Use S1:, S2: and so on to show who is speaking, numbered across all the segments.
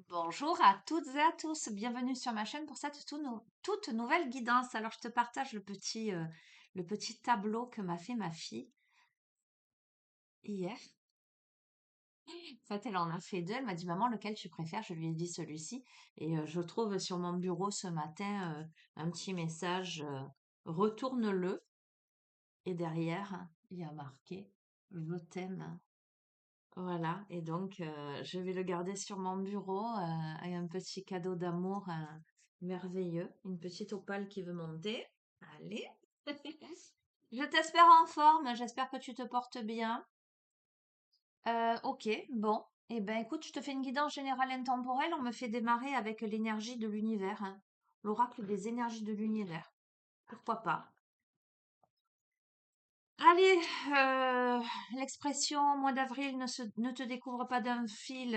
S1: Bonjour à toutes et à tous, bienvenue sur ma chaîne pour cette toute nouvelle guidance. Alors je te partage le petit tableau que m'a fait ma fille hier. En fait, elle en a fait deux, elle m'a dit maman lequel tu préfères? Je lui ai dit celui-ci. Et je trouve sur mon bureau ce matin un petit message retourne-le. Et derrière, il y a marqué je t'aime. Voilà, et donc je vais le garder sur mon bureau avec un petit cadeau d'amour merveilleux, une petite opale qui veut monter. Allez, je t'espère en forme, j'espère que tu te portes bien. Ok, bon, eh ben écoute, je te fais une guidance générale intemporelle, on me fait démarrer avec l'énergie de l'univers, hein. L'oracle des énergies de l'univers. Pourquoi pas? Allez, l'expression mois d'avril ne te découvre pas d'un fil.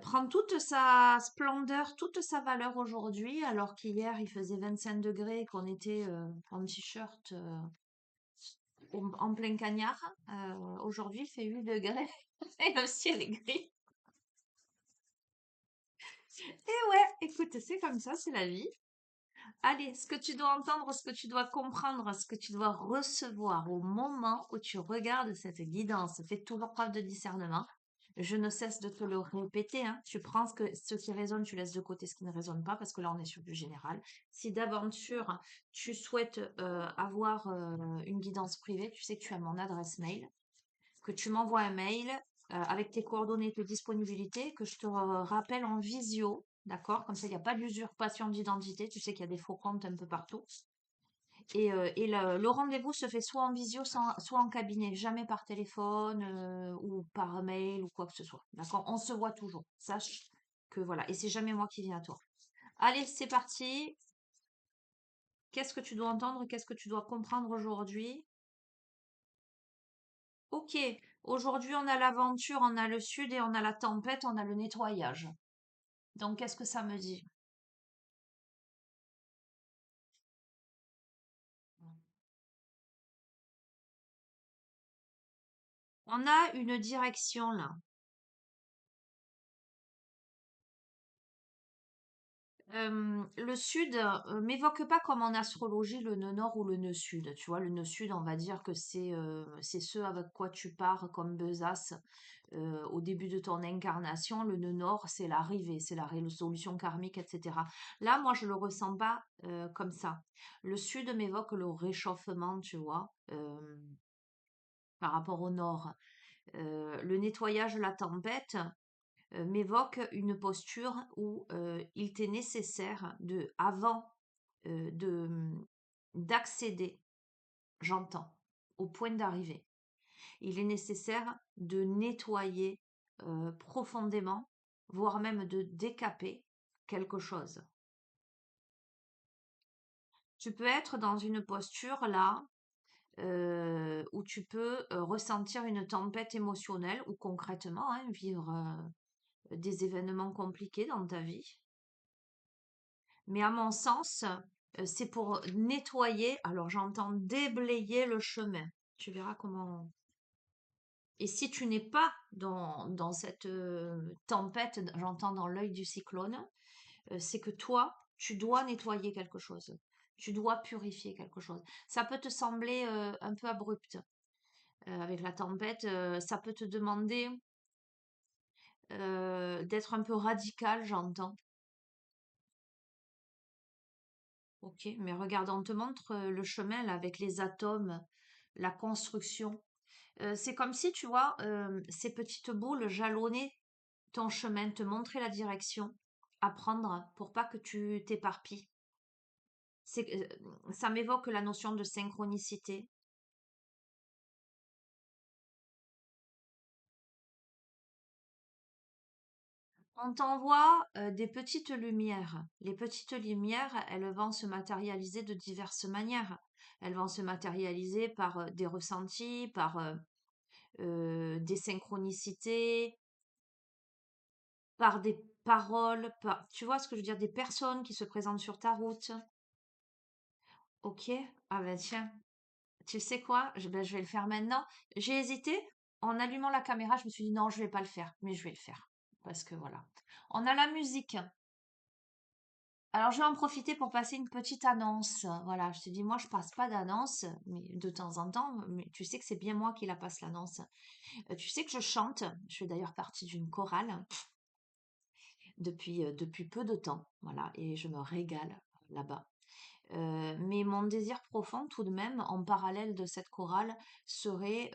S1: Prend toute sa splendeur, toute sa valeur aujourd'hui, alors qu'hier il faisait 25 degrés et qu'on était en t-shirt en plein cagnard. Aujourd'hui il fait 8 degrés et le ciel est gris. Et ouais, écoute, c'est comme ça, c'est la vie. Allez, ce que tu dois entendre, ce que tu dois comprendre, ce que tu dois recevoir au moment où tu regardes cette guidance, fais toujours preuve de discernement. Je ne cesse de te le répéter, hein. Tu prends ce qui résonne, tu laisses de côté ce qui ne résonne pas, parce que là, on est sur du général. Si d'aventure, tu souhaites avoir une guidance privée, tu sais que tu as mon adresse mail, que tu m'envoies un mail avec tes coordonnées, tes disponibilités, que je te rappelle en visio, d'accord? Comme ça, il n'y a pas d'usurpation d'identité. Tu sais qu'il y a des faux comptes un peu partout. Et le rendez-vous se fait soit en visio, soit en cabinet, jamais par téléphone ou par mail ou quoi que ce soit. D'accord? On se voit toujours. Sache que voilà. Et c'est jamais moi qui viens à toi. Allez, c'est parti. Qu'est-ce que tu dois entendre? Qu'est-ce que tu dois comprendre aujourd'hui? Ok. Aujourd'hui, on a l'aventure, on a le sud et on a la tempête, on a le nettoyage. Donc, qu'est-ce que ça me dit? On a une direction là. Le sud m'évoque pas comme en astrologie le nœud nord ou le nœud sud. Tu vois, le nœud sud, on va dire que c'est ce avec quoi tu pars comme besace au début de ton incarnation. Le nœud nord, c'est l'arrivée, c'est la résolution karmique, etc. Là, moi, je le ressens pas comme ça. Le sud m'évoque le réchauffement, tu vois, par rapport au nord. Le nettoyage, la tempête m'évoque une posture où il t'est nécessaire avant de d'accéder, j'entends, au point d'arrivée. Il est nécessaire de nettoyer profondément, voire même de décaper quelque chose. Tu peux être dans une posture là où tu peux ressentir une tempête émotionnelle ou concrètement hein, vivre des événements compliqués dans ta vie. Mais à mon sens, c'est pour nettoyer, alors j'entends déblayer le chemin. Tu verras comment. Et si tu n'es pas dans cette tempête, j'entends dans l'œil du cyclone, c'est que toi, tu dois nettoyer quelque chose. Tu dois purifier quelque chose. Ça peut te sembler un peu abrupt avec la tempête. Ça peut te demander d'être un peu radical, j'entends. Ok, mais regarde, on te montre le chemin là, avec les atomes, la construction. C'est comme si, tu vois, ces petites boules jalonnaient ton chemin, te montraient la direction à prendre pour pas que tu t'éparpilles. Ça m'évoque la notion de synchronicité. On t'envoie des petites lumières. Les petites lumières, elles vont se matérialiser de diverses manières. Elles vont se matérialiser par des ressentis, par des synchronicités, par des paroles, tu vois ce que je veux dire, des personnes qui se présentent sur ta route. Ok, ah ben tiens, tu sais quoi, je vais le faire maintenant. J'ai hésité, en allumant la caméra, je me suis dit non, je vais pas le faire, mais je vais le faire. parce que voilà. On a la musique. Alors, je vais en profiter pour passer une petite annonce. Voilà, je te dis, moi, je passe pas d'annonce, mais de temps en temps, mais tu sais que c'est bien moi qui la passe l'annonce. Tu sais que je chante. Je fais d'ailleurs partie d'une chorale depuis peu de temps. Voilà, et je me régale là-bas. Mais mon désir profond, tout de même, en parallèle de cette chorale, serait,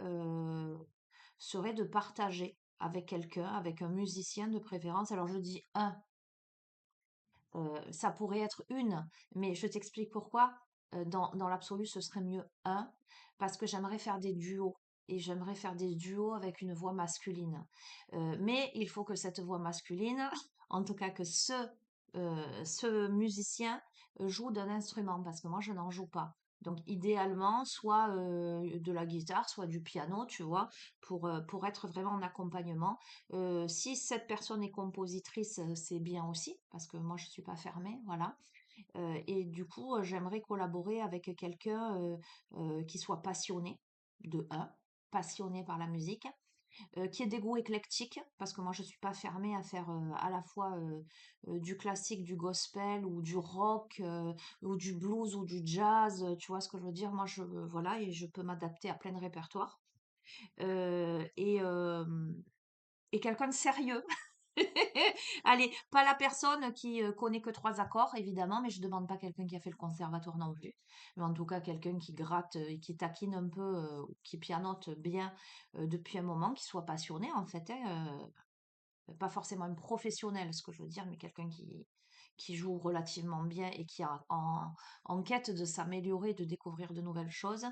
S1: serait de partager avec quelqu'un, avec un musicien de préférence. Alors je dis un, ça pourrait être une, mais je t'explique pourquoi. Dans l'absolu, ce serait mieux un, parce que j'aimerais faire des duos. Et j'aimerais faire des duos avec une voix masculine. Mais il faut que cette voix masculine, en tout cas que ce musicien joue d'un instrument, parce que moi, je n'en joue pas. Donc, idéalement, soit de la guitare, soit du piano, tu vois, pour être vraiment en accompagnement. Si cette personne est compositrice, c'est bien aussi, parce que moi, je suis pas fermée, voilà. Et du coup, j'aimerais collaborer avec quelqu'un qui soit passionné, de un, passionné par la musique, qui ait des goûts éclectiques, parce que moi, je suis pas fermée à faire à la fois du classique, du gospel, ou du rock, ou du blues, ou du jazz, tu vois ce que je veux dire? Moi, voilà, et je peux m'adapter à plein de répertoires. Euh, et, euh, et quelqu'un de sérieux. Allez, pas la personne qui connaît que trois accords, évidemment, mais je demande pas quelqu'un qui a fait le conservatoire non plus. Mais en tout cas, quelqu'un qui gratte et qui taquine un peu, qui pianote bien depuis un moment, qui soit passionné en fait, hein, pas forcément un professionnel, ce que je veux dire, mais quelqu'un qui joue relativement bien et qui est en quête de s'améliorer, de découvrir de nouvelles choses,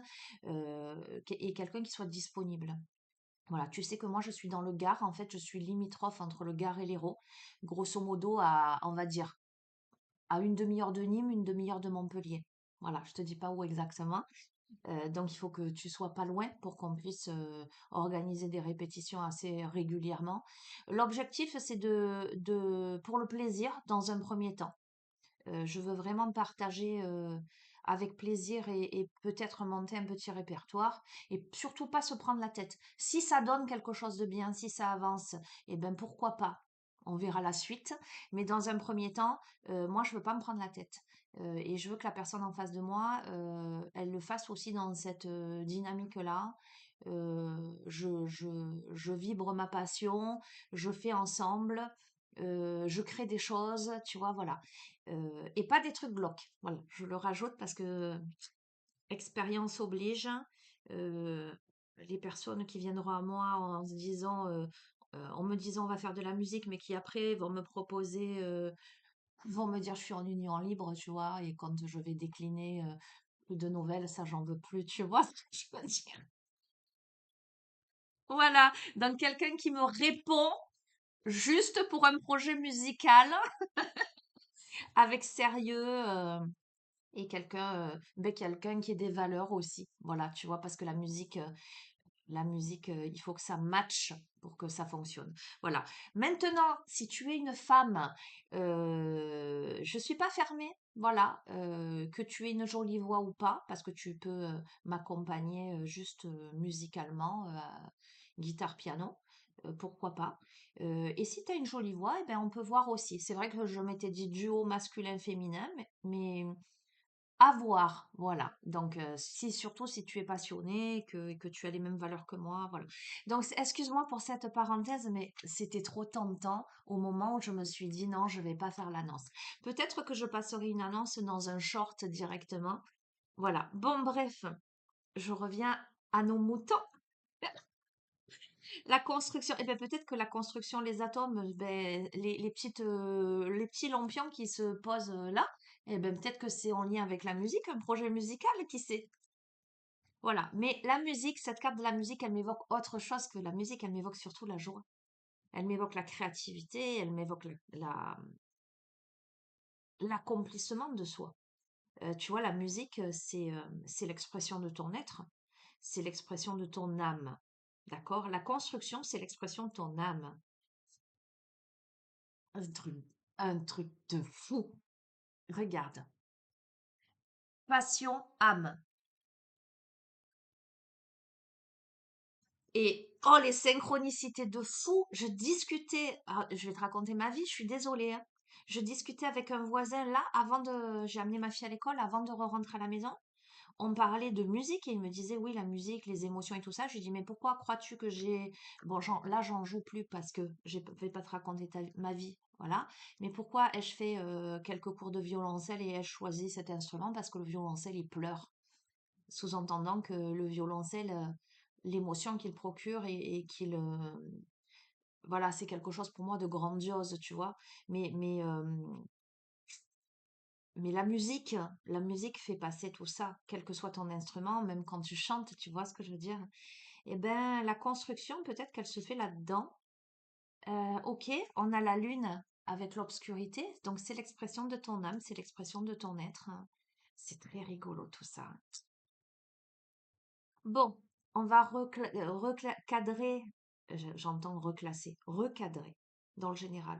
S1: et quelqu'un qui soit disponible. Voilà, tu sais que moi je suis dans le Gard, en fait je suis limitrophe entre le Gard et l'Hérault, grosso modo à, on va dire, à une demi-heure de Nîmes, une demi-heure de Montpellier. Voilà, je te dis pas où exactement. Donc il faut que tu sois pas loin pour qu'on puisse organiser des répétitions assez régulièrement. L'objectif c'est pour le plaisir dans un premier temps. Je veux vraiment partager avec plaisir et peut-être monter un petit répertoire et surtout pas se prendre la tête. Si ça donne quelque chose de bien, si ça avance, eh ben pourquoi pas? On verra la suite. Mais dans un premier temps, moi je veux pas me prendre la tête. Et je veux que la personne en face de moi, elle le fasse aussi dans cette dynamique-là. Je vibre ma passion, je fais ensemble, je crée des choses, tu vois, voilà. Et pas des trucs blocs. Voilà, je le rajoute parce que expérience oblige. euh, les personnes qui viendront à moi en me disant on va faire de la musique, mais qui après vont me proposer, vont me dire je suis en union libre, tu vois, et quand je vais décliner plus de nouvelles, ça j'en veux plus, tu vois ce que je veux dire. Voilà, donc quelqu'un qui me répond juste pour un projet musical avec sérieux. Et quelqu'un qui ait des valeurs aussi. Voilà, tu vois, parce que la musique, il faut que ça matche pour que ça fonctionne. Voilà. Maintenant, si tu es une femme, je suis pas fermée. Voilà, que tu aies une jolie voix ou pas, parce que tu peux m'accompagner juste musicalement, guitare, piano, pourquoi pas. Et si tu as une jolie voix, eh ben, on peut voir aussi. C'est vrai que je m'étais dit duo masculin-féminin, mais à voir, voilà. Donc, si surtout si tu es passionné, que tu as les mêmes valeurs que moi, voilà. Donc, excuse-moi pour cette parenthèse, mais c'était trop tentant au moment où je me suis dit non, je vais pas faire l'annonce. Peut-être que je passerai une annonce dans un short directement. Voilà. Bon, bref, je reviens à nos moutons. La construction, eh bien peut-être que la construction, les atomes, ben, les petits lampions qui se posent là, eh ben peut-être que c'est en lien avec la musique, un projet musical, qui sait. Voilà. Mais la musique, cette carte de la musique, elle m'évoque autre chose que la musique, elle m'évoque surtout la joie. Elle m'évoque la créativité, elle m'évoque l'accomplissement de soi. Tu vois, la musique, c'est l'expression de ton être, c'est l'expression de ton âme. D'accord? La construction, c'est l'expression de ton âme. Un truc, un truc de fou. Regarde. Passion, âme. Et oh, les synchronicités de fou! Je discutais, ah, je vais te raconter ma vie, je suis désolée, hein. Je discutais avec un voisin là j'ai amené ma fille à l'école avant de rentrer à la maison. On parlait de musique et il me disait oui, la musique, les émotions et tout ça. Je lui dis mais pourquoi crois-tu que j'ai bon, là j'en joue plus parce que je vais pas te raconter ma vie, voilà. Mais pourquoi ai-je fait quelques cours de violoncelle et ai-je choisi cet instrument? Parce que le violoncelle il pleure, sous-entendant que le violoncelle, l'émotion qu'il procure et qu'il voilà, c'est quelque chose pour moi de grandiose, tu vois. Mais la musique fait passer tout ça, quel que soit ton instrument, même quand tu chantes, tu vois ce que je veux dire? Eh ben, la construction, peut-être qu'elle se fait là-dedans. Ok, on a la lune avec l'obscurité, donc c'est l'expression de ton âme, c'est l'expression de ton être. C'est très rigolo tout ça. Bon, on va recadrer, j'entends reclasser, recadrer dans le général.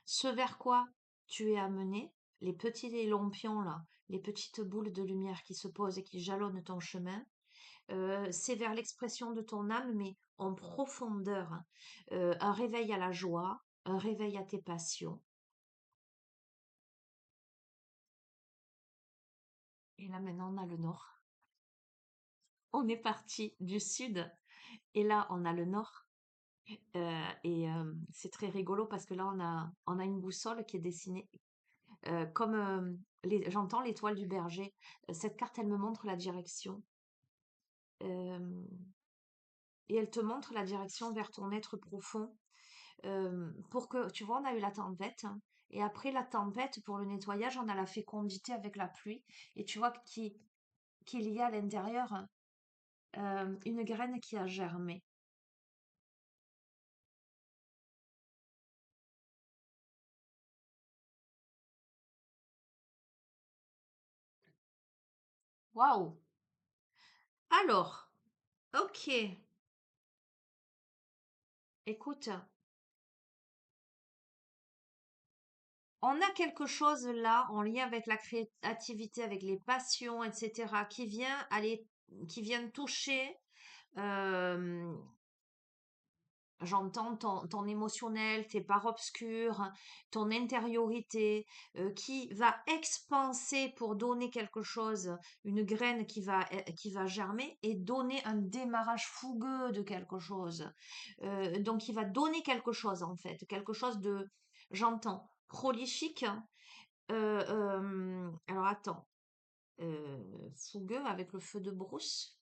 S1: Ce vers quoi tu es amené, les petits lampions là, les petites boules de lumière qui se posent et qui jalonnent ton chemin, c'est vers l'expression de ton âme, mais en profondeur, hein. Un réveil à la joie, un réveil à tes passions. Et là maintenant on a le nord. On est parti du sud et là on a le nord. C'est très rigolo parce que là on a une boussole qui est dessinée comme j'entends l'étoile du berger. Cette carte, elle me montre la direction. euh, et elle te montre la direction vers ton être profond. Pour que, tu vois, on a eu la tempête, hein, et après la tempête, pour le nettoyage, on a la fécondité avec la pluie. Et tu vois qu'il y a à l'intérieur une graine qui a germé. Waouh! Alors, ok, écoute, on a quelque chose là en lien avec la créativité, avec les passions, etc., qui vient toucher, euh, j'entends ton émotionnel, tes parts obscures, ton intériorité, qui va expanser pour donner quelque chose, une graine qui va germer et donner un démarrage fougueux de quelque chose. Donc, il va donner quelque chose en fait, quelque chose de, j'entends, prolifique. Alors attends, fougueux avec le feu de brousse,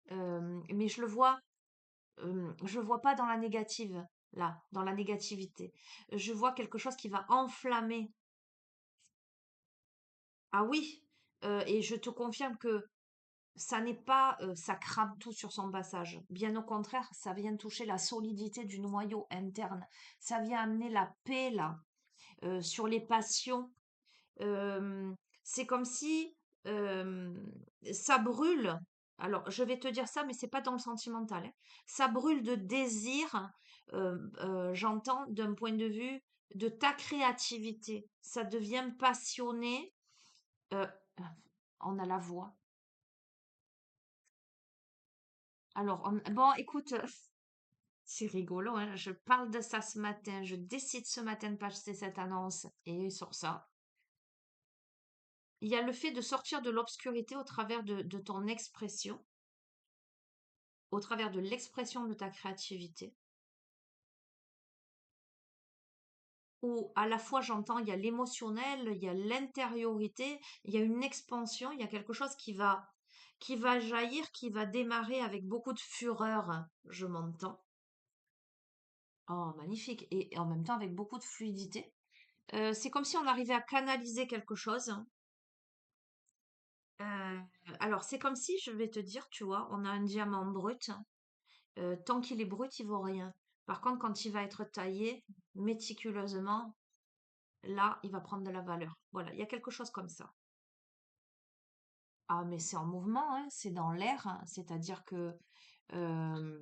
S1: mais je le vois pas dans la négative, là, dans la négativité. Je vois quelque chose qui va enflammer. Ah oui, et je te confirme que ça n'est pas, ça crame tout sur son passage. Bien au contraire, ça vient toucher la solidité du noyau interne. Ça vient amener la paix là, sur les passions. Hem, c'est comme si, ça brûle. Alors, je vais te dire ça, mais c'est pas dans le sentimental, hein. Ça brûle de désir, j'entends d'un point de vue de ta créativité. Ça devient passionné. Heu, on a la voix. Alors bon, écoute, c'est rigolo, hein, je parle de ça ce matin. Je décide ce matin de passer cette annonce et sur ça. Il y a le fait de sortir de l'obscurité au travers de ton expression, au travers de l'expression de ta créativité, où à la fois j'entends, il y a l'émotionnel, il y a l'intériorité, il y a une expansion, il y a quelque chose qui va jaillir, qui va démarrer avec beaucoup de fureur, je m'entends. Oh, magnifique. Et en même temps avec beaucoup de fluidité. C'est comme si on arrivait à canaliser quelque chose. Euh, alors, c'est comme si, je vais te dire, tu vois, on a un diamant brut. Tant qu'il est brut, il vaut rien. Par contre, quand il va être taillé méticuleusement, là, il va prendre de la valeur. Voilà, il y a quelque chose comme ça. Ah, mais c'est en mouvement, hein, c'est dans l'air, hein, c'est-à-dire que euh,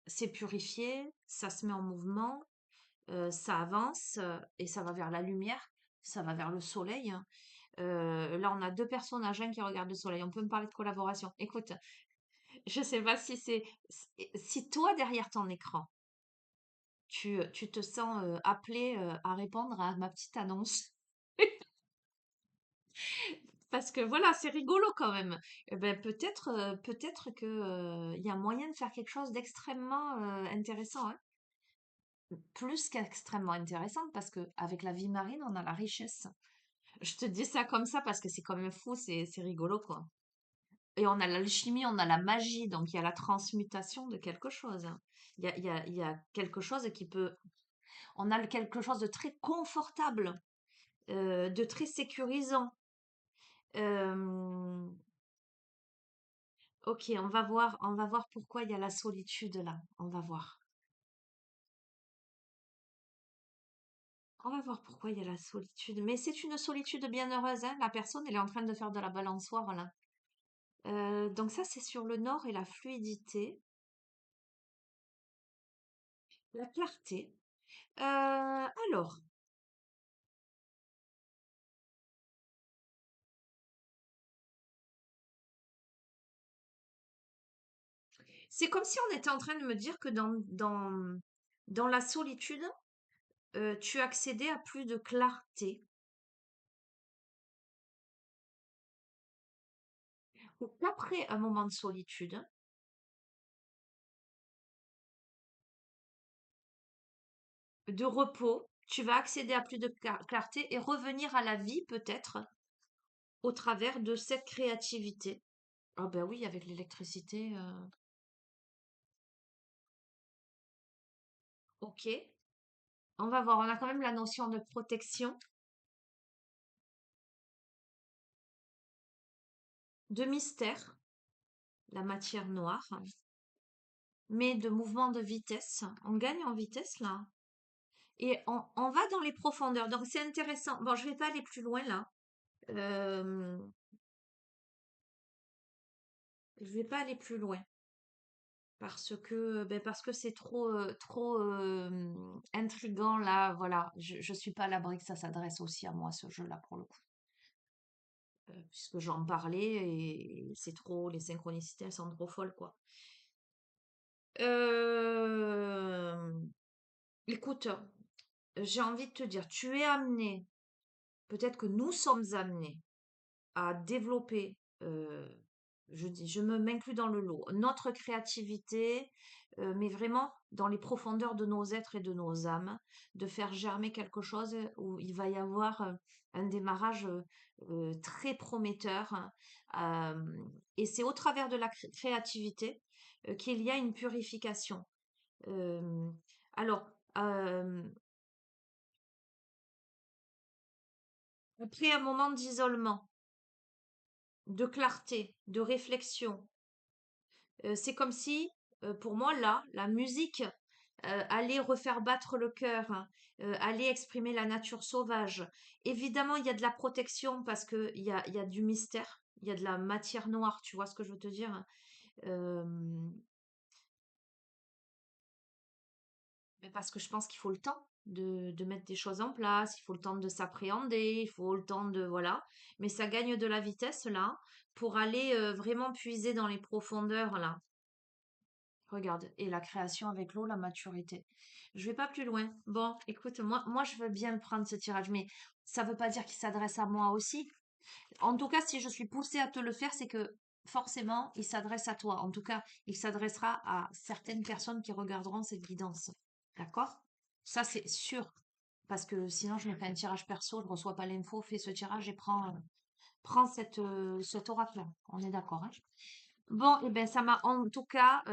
S1: c'est purifié, ça se met en mouvement, ça avance et ça va vers la lumière, ça va vers le soleil, hein. Là, on a deux personnages hein, qui regardent le soleil. On peut me parler de collaboration. Écoute, Je sais pas si si toi derrière ton écran, tu te sens appelé à répondre à ma petite annonce. Parce que voilà, c'est rigolo quand même. Eh ben, peut-être que, il y a moyen de faire quelque chose d'extrêmement intéressant, hein. Plus qu'extrêmement intéressant, parce que avec la vie marine, on a la richesse. Je te dis ça comme ça parce que c'est quand même fou, c'est rigolo, quoi. Et on a l'alchimie, on a la magie, donc il y a la transmutation de quelque chose, hein. Il y a quelque chose qui peut. On a quelque chose de très confortable, de très sécurisant. Euh, ok, on va voir pourquoi il y a la solitude là. On va voir. On va voir pourquoi il y a la solitude. Mais c'est une solitude bienheureuse, hein. La personne, elle est en train de faire de la balançoire là. Donc ça, c'est sur le nord et la fluidité, la clarté. Alors, c'est comme si on était en train de me dire que dans la solitude, tu accédais à plus de clarté. Ou qu'après un moment de solitude, de repos, tu vas accéder à plus de clarté et revenir à la vie peut-être au travers de cette créativité. Ah ben oui, avec l'électricité, ok. On va voir, on a quand même la notion de protection, de mystère, la matière noire, mais de mouvement de vitesse. On gagne en vitesse là. Et on va dans les profondeurs. Donc c'est intéressant. Bon, je vais pas aller plus loin là. Euh, je vais pas aller plus loin parce que c'est trop intriguant là. Voilà, je suis pas à l'abri que ça s'adresse aussi à moi ce jeu-là pour le coup. Puisque j'en parlais et c'est trop, les synchronicités elles sont trop folles quoi. Euh, écoute, j'ai envie de te dire, tu es amené, peut-être que nous sommes amenés à développer, je me m'inclus dans le lot, notre créativité, mais vraiment dans les profondeurs de nos êtres et de nos âmes, de faire germer quelque chose où il va y avoir un démarrage très prometteur, hein. Et c'est au travers de la créativité qu'il y a une purification. Euh, alors, euh, après un moment d'isolement, de clarté, de réflexion, c'est comme si, pour moi, là, la musique allait refaire battre le cœur, hein, allait exprimer la nature sauvage. Évidemment, il y a de la protection parce qu'il y a du mystère, il y a de la matière noire, tu vois ce que je veux te dire, hein. Euh, mais parce que je pense qu'il faut le temps de mettre des choses en place, il faut le temps de s'appréhender, il faut le temps de... Voilà. Mais ça gagne de la vitesse, là, pour aller vraiment puiser dans les profondeurs, là. Regarde, et la création avec l'eau, la maturité. Je vais pas plus loin. Bon, écoute, moi, je veux bien prendre ce tirage, mais ça veut pas dire qu'il s'adresse à moi aussi. En tout cas, si je suis poussée à te le faire, c'est que forcément, il s'adresse à toi. En tout cas, il s'adressera à certaines personnes qui regarderont cette guidance. D'accord? Ça, c'est sûr. Parce que sinon, je me fais un tirage perso, je reçois pas l'info, fais ce tirage et prends cet oracle. On est d'accord, hein? Bon, et ben ça m'a en tout cas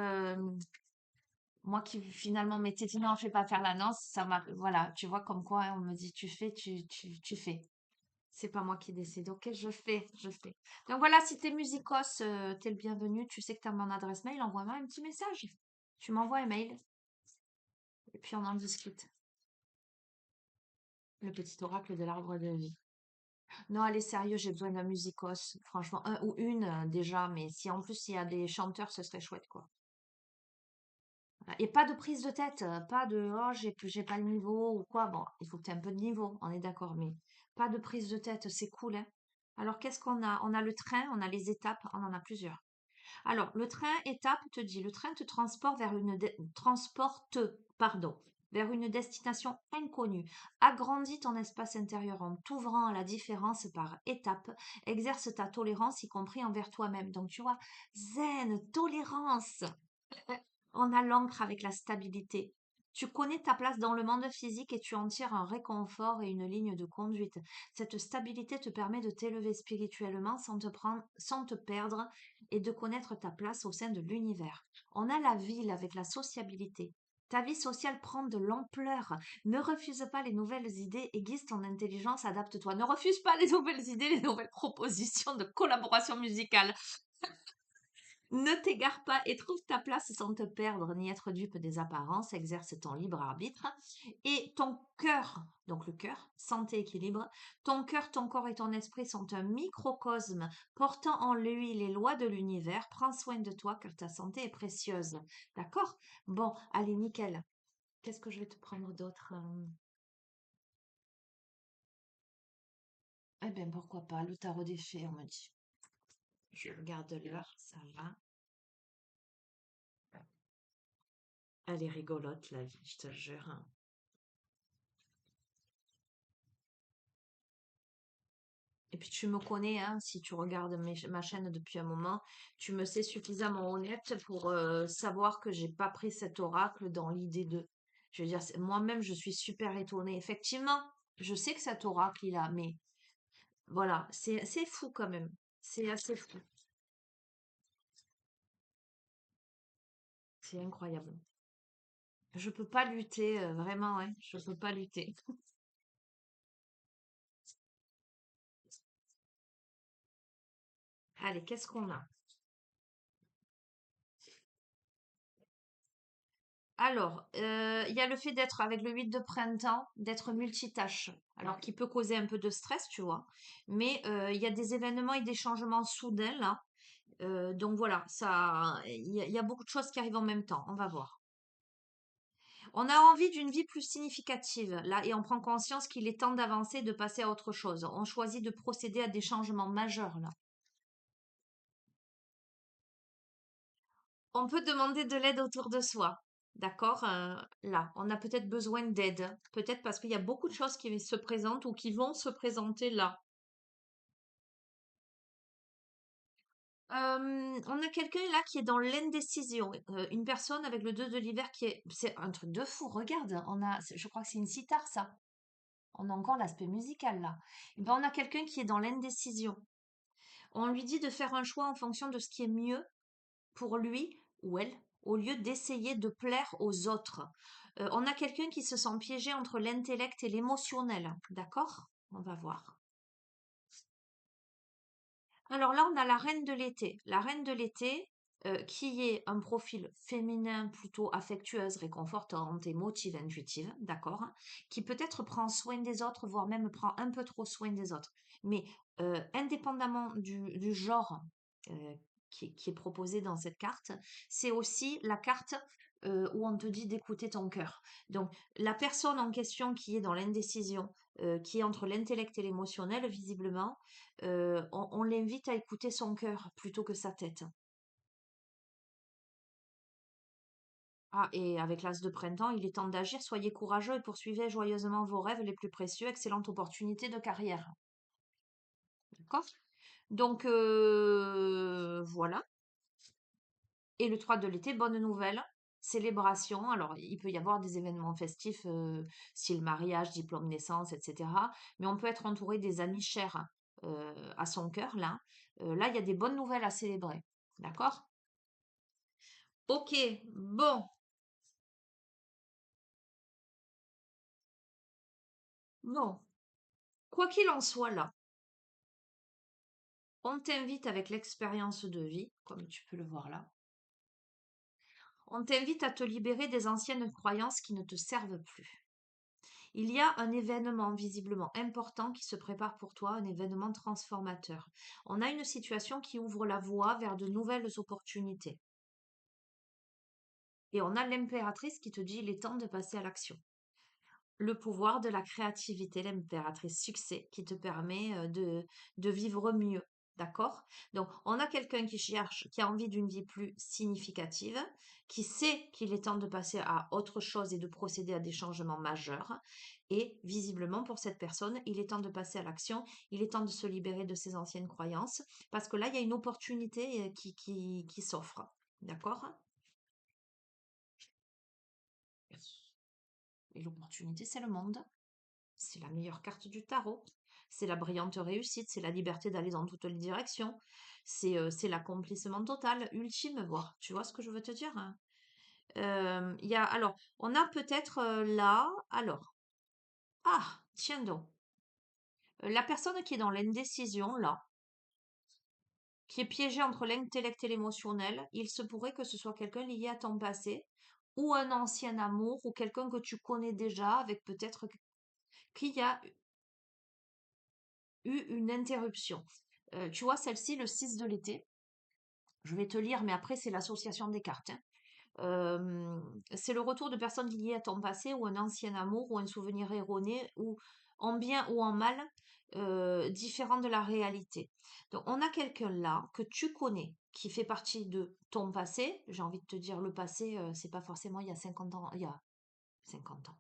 S1: moi qui finalement m'étais dit non, je vais pas faire l'annonce, ça m'a, voilà, tu vois comme quoi hein, on me dit tu fais, tu fais. C'est pas moi qui décide. Ok, je fais. Donc voilà, si t'es musicos, t'es le bienvenu. Tu sais que t'as mon adresse mail, envoie-moi un petit message. Tu m'envoies un mail et puis on en discute. Le petit oracle de l'arbre de vie. Non, allez, sérieux, j'ai besoin d'un musicos. Franchement, un ou une déjà, mais si en plus il y a des chanteurs, ce serait chouette, quoi. Voilà. Et pas de prise de tête, pas de oh j'ai pas le niveau ou quoi. Bon, il faut que tu aies un peu de niveau, on est d'accord, mais pas de prise de tête, c'est cool, hein. Alors qu'est-ce qu'on a? On a le train, on a les étapes, on en a plusieurs. Alors, le train étape te dit, le train te transporte vers une destination inconnue. Agrandis ton espace intérieur en t'ouvrant à la différence par étapes. Exerce ta tolérance, y compris envers toi-même. Donc, tu vois, zen, tolérance. On a l'ancre avec la stabilité. Tu connais ta place dans le monde physique et tu en tires un réconfort et une ligne de conduite. Cette stabilité te permet de t'élever spirituellement sans te perdre et de connaître ta place au sein de l'univers. On a la ville avec la sociabilité. Ta vie sociale prend de l'ampleur. Ne refuse pas les nouvelles idées, aiguise ton intelligence, adapte-toi. Ne refuse pas les nouvelles idées, les nouvelles propositions de collaboration musicale. Ne t'égare pas et trouve ta place sans te perdre ni être dupe des apparences, exerce ton libre arbitre. Et ton cœur, donc le cœur, santé, équilibre, ton cœur, ton corps et ton esprit sont un microcosme portant en lui les lois de l'univers. Prends soin de toi car ta santé est précieuse. D'accord? Bon, allez, nickel. Qu'est-ce que je vais te prendre d'autre? Eh bien, pourquoi pas, le tarot des fées, on me dit. Je regarde l'heure, ça va. Elle est rigolote, la vie, je te jure. Et puis tu me connais, hein, si tu regardes ma chaîne depuis un moment, tu me sais suffisamment honnête pour savoir que j'ai pas pris cet oracle dans l'idée de. Je veux dire, moi-même, je suis super étonnée. Effectivement, je sais que cet oracle, il a, mais voilà, c'est fou quand même. C'est assez fou. C'est incroyable. Je peux pas lutter, vraiment, hein, je peux pas lutter. Allez, qu'est-ce qu'on a? Alors, il y a le fait d'être avec le 8 de printemps, d'être multitâche. Alors, qui peut causer un peu de stress, tu vois. Mais il y a des événements et des changements soudains là. Donc voilà, ça, il y a beaucoup de choses qui arrivent en même temps. On va voir. On a envie d'une vie plus significative là et on prend conscience qu'il est temps d'avancer, de passer à autre chose. On choisit de procéder à des changements majeurs là. On peut demander de l'aide autour de soi. D'accord? Là, on a peut-être besoin d'aide. Peut-être parce qu'il y a beaucoup de choses qui se présentent ou qui vont se présenter là. On a quelqu'un là qui est dans l'indécision. Une personne avec le 2 de l'hiver qui est. C'est un truc de fou. Regarde, je crois que c'est une sitar ça. On a encore l'aspect musical là. Et ben, on a quelqu'un qui est dans l'indécision. On lui dit de faire un choix en fonction de ce qui est mieux pour lui ou elle, au lieu d'essayer de plaire aux autres. On a quelqu'un qui se sent piégé entre l'intellect et l'émotionnel. D'accord? On va voir. Alors là, on a la reine de l'été. La reine de l'été, qui est un profil féminin plutôt affectueuse, réconfortante, émotive, intuitive, d'accord? Qui peut-être prend soin des autres, voire même prend un peu trop soin des autres. Mais indépendamment du genre euh, qui est proposé dans cette carte, c'est aussi la carte où on te dit d'écouter ton cœur. Donc, la personne en question qui est dans l'indécision, qui est entre l'intellect et l'émotionnel, visiblement, on l'invite à écouter son cœur plutôt que sa tête. Ah, et avec l'as de printemps, il est temps d'agir. Soyez courageux et poursuivez joyeusement vos rêves les plus précieux. Excellente opportunité de carrière. D'accord? Donc, voilà. Et le 3 de l'été, bonne nouvelle, célébration. Alors, il peut y avoir des événements festifs, style mariage, diplôme, naissance, etc. Mais on peut être entouré des amis chers à son cœur, là. Là, il y a des bonnes nouvelles à célébrer. D'accord? Ok, bon, bon. Quoi qu'il en soit, là, on t'invite avec l'expérience de vie, comme tu peux le voir là. On t'invite à te libérer des anciennes croyances qui ne te servent plus. Il y a un événement visiblement important qui se prépare pour toi, un événement transformateur. On a une situation qui ouvre la voie vers de nouvelles opportunités. Et on a l'impératrice qui te dit il est temps de passer à l'action. Le pouvoir de la créativité, l'impératrice succès, qui te permet de vivre mieux. D'accord? Donc, on a quelqu'un qui cherche, qui a envie d'une vie plus significative, qui sait qu'il est temps de passer à autre chose et de procéder à des changements majeurs. Et visiblement, pour cette personne, il est temps de passer à l'action, il est temps de se libérer de ses anciennes croyances, parce que là, il y a une opportunité qui s'offre. D'accord? Et l'opportunité, c'est le monde. C'est la meilleure carte du tarot. C'est la brillante réussite, c'est la liberté d'aller dans toutes les directions. C'est l'accomplissement total, ultime, voire. Tu vois ce que je veux te dire, hein. Alors, on a peut-être là, alors, ah, tiens donc, la personne qui est dans l'indécision, là, qui est piégée entre l'intellect et l'émotionnel, il se pourrait que ce soit quelqu'un lié à ton passé, ou un ancien amour, ou quelqu'un que tu connais déjà, avec peut-être qui a eu une interruption. Tu vois, celle-ci, le 6 de l'été, je vais te lire, mais après, c'est l'association des cartes, hein. C'est le retour de personnes liées à ton passé ou un ancien amour ou un souvenir erroné ou en bien ou en mal, différent de la réalité. Donc, on a quelqu'un là que tu connais qui fait partie de ton passé. J'ai envie de te dire, le passé, c'est pas forcément il y a 50 ans, il y a 50 ans.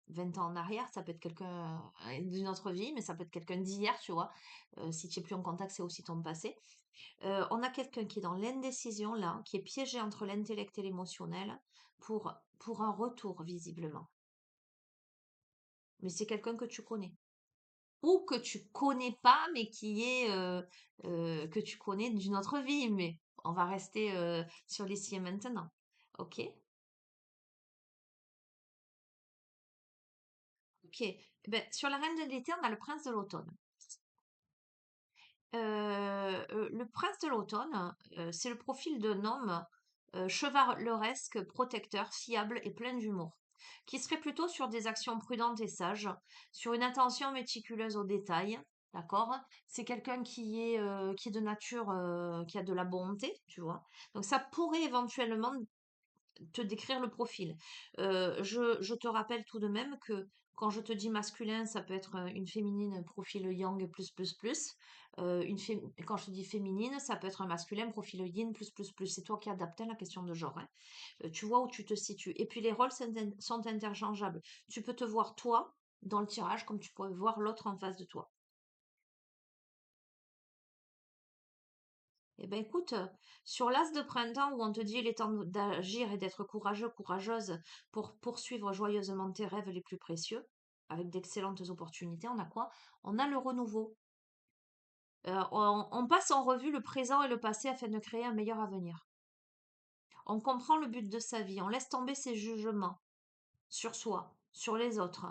S1: 20 ans en arrière, ça peut être quelqu'un d'une autre vie, mais ça peut être quelqu'un d'hier, tu vois. Si tu es plus en contact, c'est aussi ton passé. On a quelqu'un qui est dans l'indécision là, qui est piégé entre l'intellect et l'émotionnel pour un retour visiblement. Mais c'est quelqu'un que tu connais. Ou que tu connais pas, mais que tu connais d'une autre vie. Mais on va rester sur l'ici et maintenant. Ok? Ok. Ben, sur la reine de l'été, on a le prince de l'automne. Le prince de l'automne, c'est le profil d'un homme chevaleresque, protecteur, fiable et plein d'humour, qui serait plutôt sur des actions prudentes et sages, sur une attention méticuleuse aux détails. D'accord? C'est quelqu'un qui est de nature, qui a de la bonté, tu vois. Donc ça pourrait éventuellement te décrire le profil. Je te rappelle tout de même que quand je te dis masculin, ça peut être une féminine profil yang plus plus plus. Quand je te dis féminine, ça peut être un masculin profil yin plus plus plus. C'est toi qui adaptes la question de genre, hein. Tu vois où tu te situes. Et puis les rôles sont interchangeables. Tu peux te voir toi dans le tirage comme tu pourrais voir l'autre en face de toi. Eh ben écoute, sur l'as de printemps où on te dit il est temps d'agir et d'être courageux, courageuse pour poursuivre joyeusement tes rêves les plus précieux, avec d'excellentes opportunités, on a quoi? On a le renouveau. On passe en revue le présent et le passé afin de créer un meilleur avenir. On comprend le but de sa vie, on laisse tomber ses jugements sur soi, sur les autres.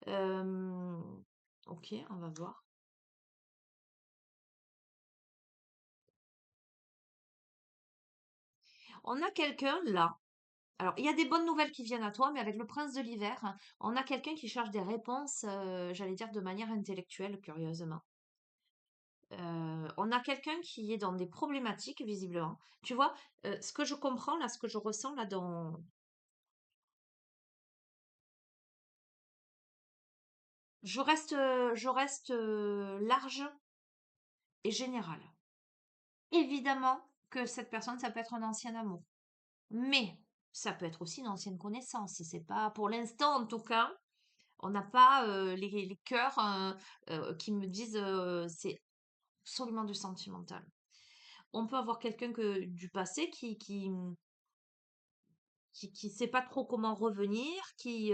S1: Euh, ok, on va voir. On a quelqu'un là. Alors, il y a des bonnes nouvelles qui viennent à toi, mais avec le prince de l'hiver, hein, on a quelqu'un qui cherche des réponses, j'allais dire de manière intellectuelle, curieusement. On a quelqu'un qui est dans des problématiques, visiblement. Tu vois, ce que je comprends là, ce que je ressens là dans... Je reste large et générale. Évidemment que cette personne, ça peut être un ancien amour. Mais ça peut être aussi une ancienne connaissance. C'est pas, pour l'instant en tout cas, on n'a pas les cœurs qui me disent c'est absolument du sentimental. On peut avoir quelqu'un que du passé qui sait pas trop comment revenir, qui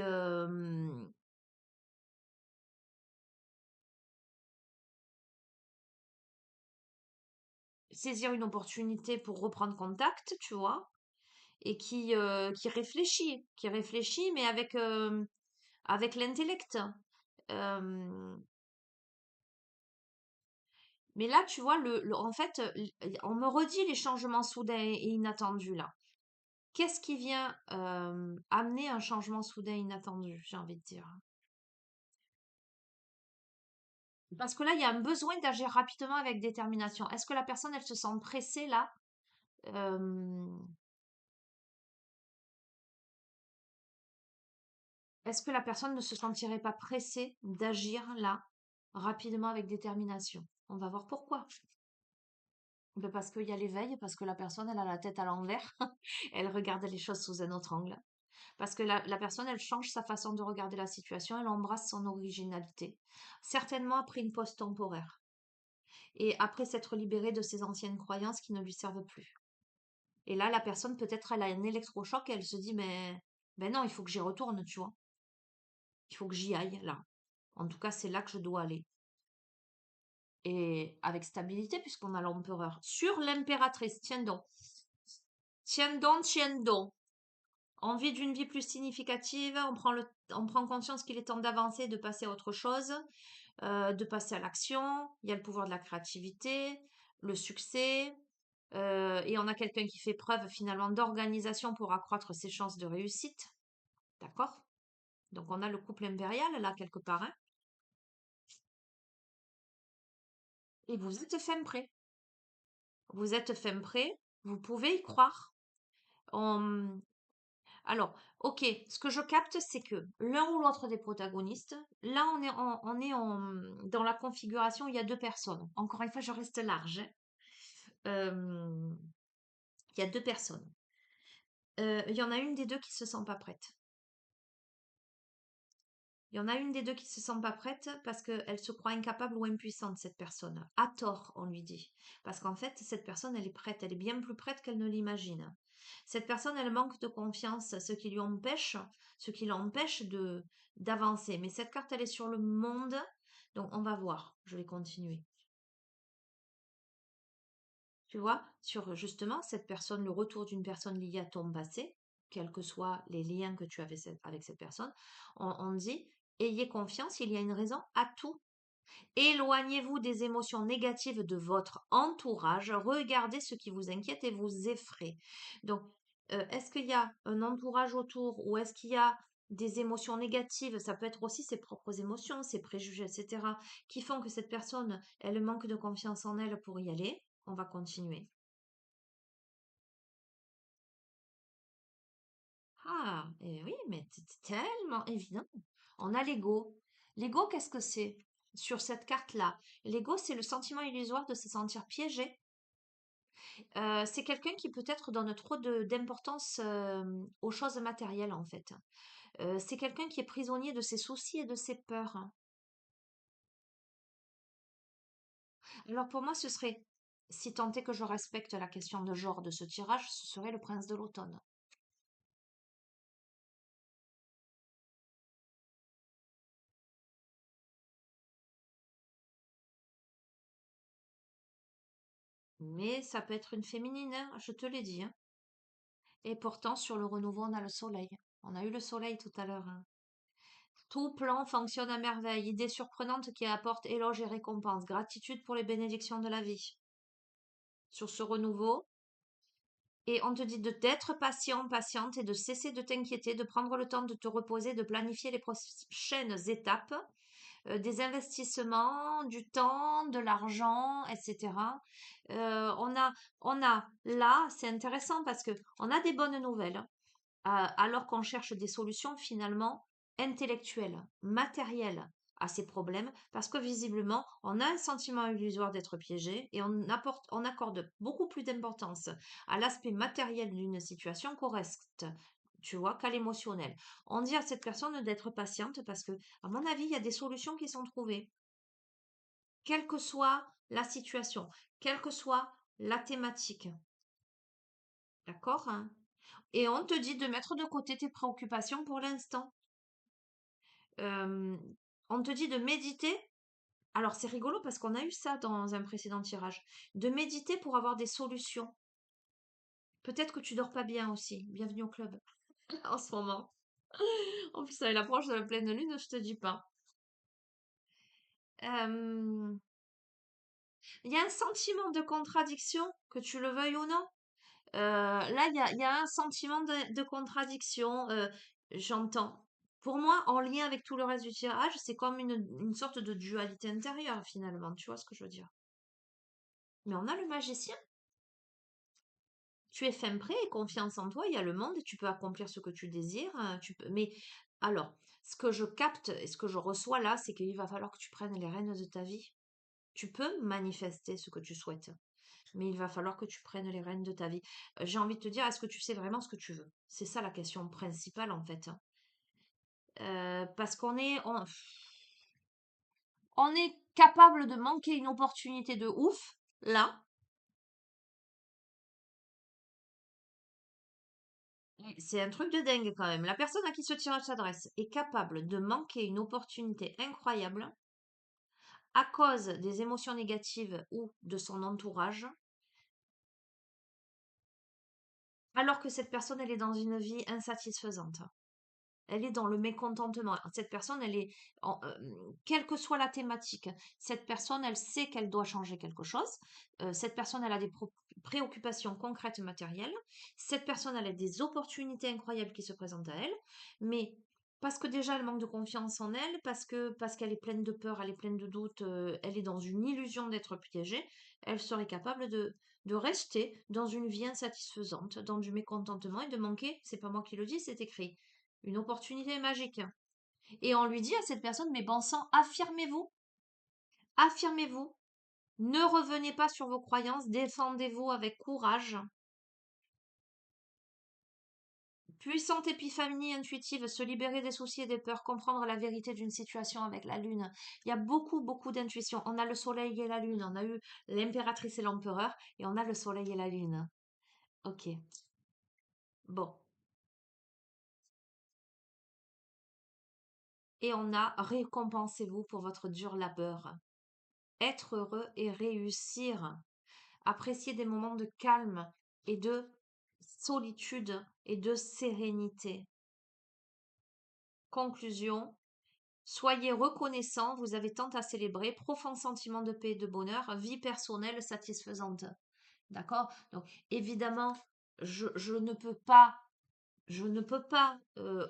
S1: saisir une opportunité pour reprendre contact, tu vois, et qui réfléchit, mais avec l'intellect. Euh, mais là, tu vois, en fait, on me redit les changements soudains et inattendus là. Qu'est-ce qui vient amener un changement soudain inattendu, j'ai envie de dire? Parce que là, il y a un besoin d'agir rapidement avec détermination. Est-ce que la personne, elle se sent pressée là? Euh, Est-ce que la personne ne se sentirait pas pressée d'agir là, rapidement avec détermination? On va voir pourquoi. Ben, parce qu'il y a l'éveil, parce que la personne, elle a la tête à l'envers, elle regarde les choses sous un autre angle. Parce que la personne, elle change sa façon de regarder la situation, elle embrasse son originalité. Certainement après une pause temporaire. Et après s'être libérée de ses anciennes croyances qui ne lui servent plus. Et là, la personne, peut-être, elle a un électrochoc et elle se dit, mais ben non, il faut que j'y retourne, tu vois. Il faut que j'y aille, là. En tout cas, c'est là que je dois aller. Et avec stabilité, puisqu'on a l'empereur. Sur l'impératrice, tiens donc. Tiens donc, tiens donc. Envie d'une vie plus significative, on prend conscience qu'il est temps d'avancer, de passer à autre chose, de passer à l'action. Il y a le pouvoir de la créativité, le succès, et on a quelqu'un qui fait preuve finalement d'organisation pour accroître ses chances de réussite. D'accord? Donc on a le couple impérial là quelque part, hein, et vous êtes fin prêt. Vous êtes fin prêt, vous pouvez y croire. On- Alors, ok, ce que je capte, c'est que l'un ou l'autre des protagonistes, là dans la configuration, il y a deux personnes. Encore une fois, je reste large, hein. Euh, il y a deux personnes. Il y en a une des deux qui se sent pas prête. Il y en a une des deux qui se sent pas prête parce qu'elle se croit incapable ou impuissante, cette personne. À tort, on lui dit. Parce qu'en fait, cette personne, elle est prête, elle est bien plus prête qu'elle ne l'imagine. Cette personne, elle manque de confiance, ce qui l'empêche d'avancer. Mais cette carte, elle est sur le monde. Donc, on va voir. Je vais continuer. Tu vois, sur justement cette personne, le retour d'une personne liée à ton passé, quels que soient les liens que tu avais avec cette personne, on dit, ayez confiance, il y a une raison à tout. Éloignez-vous des émotions négatives de votre entourage, regardez ce qui vous inquiète et vous effraie. Donc, est-ce qu'il y a un entourage autour ou est-ce qu'il y a des émotions négatives, ça peut être aussi ses propres émotions, ses préjugés, etc., qui font que cette personne, elle manque de confiance en elle pour y aller. On va continuer. Ah, eh oui, mais c'est tellement évident. On a l'ego. L'ego, qu'est-ce que c'est sur cette carte-là? L'ego, c'est le sentiment illusoire de se sentir piégé. C'est quelqu'un qui peut-être donne trop d'importance aux choses matérielles, en fait. C'est quelqu'un qui est prisonnier de ses soucis et de ses peurs. Alors pour moi, ce serait, si tant est que je respecte la question de genre de ce tirage, ce serait le prince de l'automne. Mais ça peut être une féminine, hein, je te l'ai dit, hein. Et pourtant, sur le renouveau, on a le soleil. On a eu le soleil tout à l'heure, hein. Tout plan fonctionne à merveille. Idée surprenante qui apporte éloge et récompense. Gratitude pour les bénédictions de la vie. Sur ce renouveau, et on te dit d'être patient, patiente et de cesser de t'inquiéter, de prendre le temps de te reposer, de planifier les prochaines étapes, des investissements, du temps, de l'argent, etc. On a là, c'est intéressant parce que on a des bonnes nouvelles, alors qu'on cherche des solutions finalement intellectuelles, matérielles à ces problèmes, parce que visiblement, on a un sentiment illusoire d'être piégé et on accorde beaucoup plus d'importance à l'aspect matériel d'une situation qu'au reste, tu vois, qu'à l'émotionnel. On dit à cette personne d'être patiente parce que, à mon avis, il y a des solutions qui sont trouvées, quelle que soit la situation, quelle que soit la thématique. D'accord, hein? Et on te dit de mettre de côté tes préoccupations pour l'instant. Euh, on te dit de méditer. Alors c'est rigolo parce qu'on a eu ça dans un précédent tirage. De méditer pour avoir des solutions. Peut-être que tu dors pas bien aussi. Bienvenue au club en ce moment. En plus, avec l'approche de la pleine lune, je te dis pas. Euh, Il y a un sentiment de contradiction, que tu le veuilles ou non. Là, il y a un sentiment de contradiction. J'entends. Pour moi, en lien avec tout le reste du tirage, c'est comme une sorte de dualité intérieure, finalement. Tu vois ce que je veux dire? Mais on a le magicien. Tu es fin prêt et confiance en toi. Il y a le monde et tu peux accomplir ce que tu désires, hein. Mais alors, ce que je capte et ce que je reçois là, c'est qu'il va falloir que tu prennes les rênes de ta vie. Tu peux manifester ce que tu souhaites. Mais il va falloir que tu prennes les rênes de ta vie. J'ai envie de te dire, est-ce que tu sais vraiment ce que tu veux? C'est ça la question principale en fait, hein. Parce on est capable de manquer une opportunité de ouf, là. C'est un truc de dingue quand même. La personne à qui ce tirage s'adresse est capable de manquer une opportunité incroyable à cause des émotions négatives ou de son entourage, alors que cette personne, elle est dans une vie insatisfaisante. Elle est dans le mécontentement. Cette personne, quelle que soit la thématique, cette personne, elle sait qu'elle doit changer quelque chose. Cette personne, elle a des préoccupations concrètes matérielles. Cette personne, elle a des opportunités incroyables qui se présentent à elle. Mais parce que déjà, elle manque de confiance en elle, parce qu'elle est pleine de peur, elle est pleine de doutes, elle est dans une illusion d'être piégée, elle serait capable de rester dans une vie insatisfaisante, dans du mécontentement et de manquer, c'est pas moi qui le dis, c'est écrit, une opportunité magique. Et on lui dit à cette personne, mais bon sang, affirmez-vous, affirmez-vous, ne revenez pas sur vos croyances, défendez-vous avec courage. Puissante épiphanie intuitive, se libérer des soucis et des peurs, comprendre la vérité d'une situation avec la lune. Il y a beaucoup, beaucoup d'intuition. On a le soleil et la lune, on a eu l'impératrice et l'empereur, et on a le soleil et la lune. Ok, bon. Et on a récompensez-vous pour votre dur labeur. Être heureux et réussir. Apprécier des moments de calme et de solitude et de sérénité. Conclusion, soyez reconnaissants, vous avez tant à célébrer, profond sentiment de paix et de bonheur, vie personnelle satisfaisante. D'accord? Donc, évidemment, je ne peux pas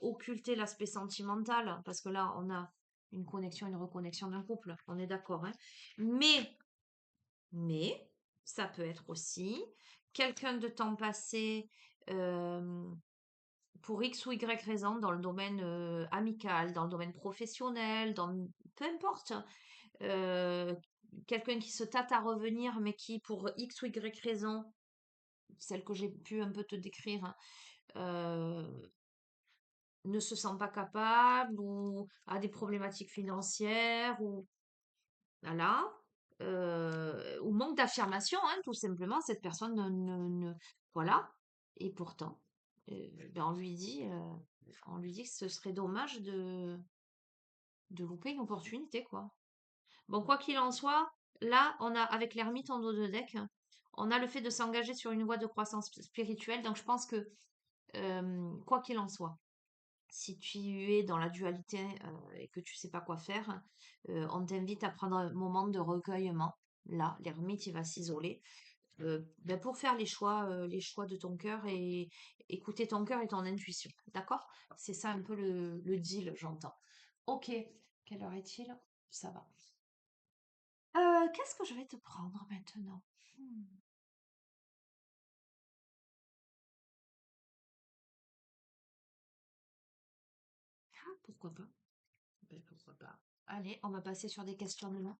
S1: occulter l'aspect sentimental, parce que là, on a une connexion, une reconnexion d'un couple, on est d'accord, hein. Mais Mais ça peut être aussi quelqu'un de temps passé euh, pour X ou Y raison dans le domaine amical, dans le domaine professionnel, peu importe. euh, Quelqu'un qui se tâte à revenir, mais qui pour X ou Y raison, celle que j'ai pu un peu te décrire, hein, ne se sent pas capable ou a des problématiques financières ou voilà. Ou manque d'affirmation, hein, tout simplement, cette personne voilà. Et pourtant, ben, on lui dit que ce serait dommage de louper une opportunité, quoi. Bon, quoi qu'il en soit, là, on a, avec l'ermite en dos de deck, on a le fait de s'engager sur une voie de croissance spirituelle. Donc, je pense que, quoi qu'il en soit, si tu es dans la dualité et que tu sais pas quoi faire, on t'invite à prendre un moment de recueillement. Là, l'ermite, il va s'isoler ben, pour faire les choix de ton cœur et écouter ton cœur et ton intuition. D'accord? C'est ça un peu le deal, j'entends. Ok, quelle heure est-il? Ça va. Qu'est-ce que je vais te prendre maintenant? Hmm. Ah, pourquoi pas? Ben, pourquoi pas? Allez, on va passer sur des questionnements.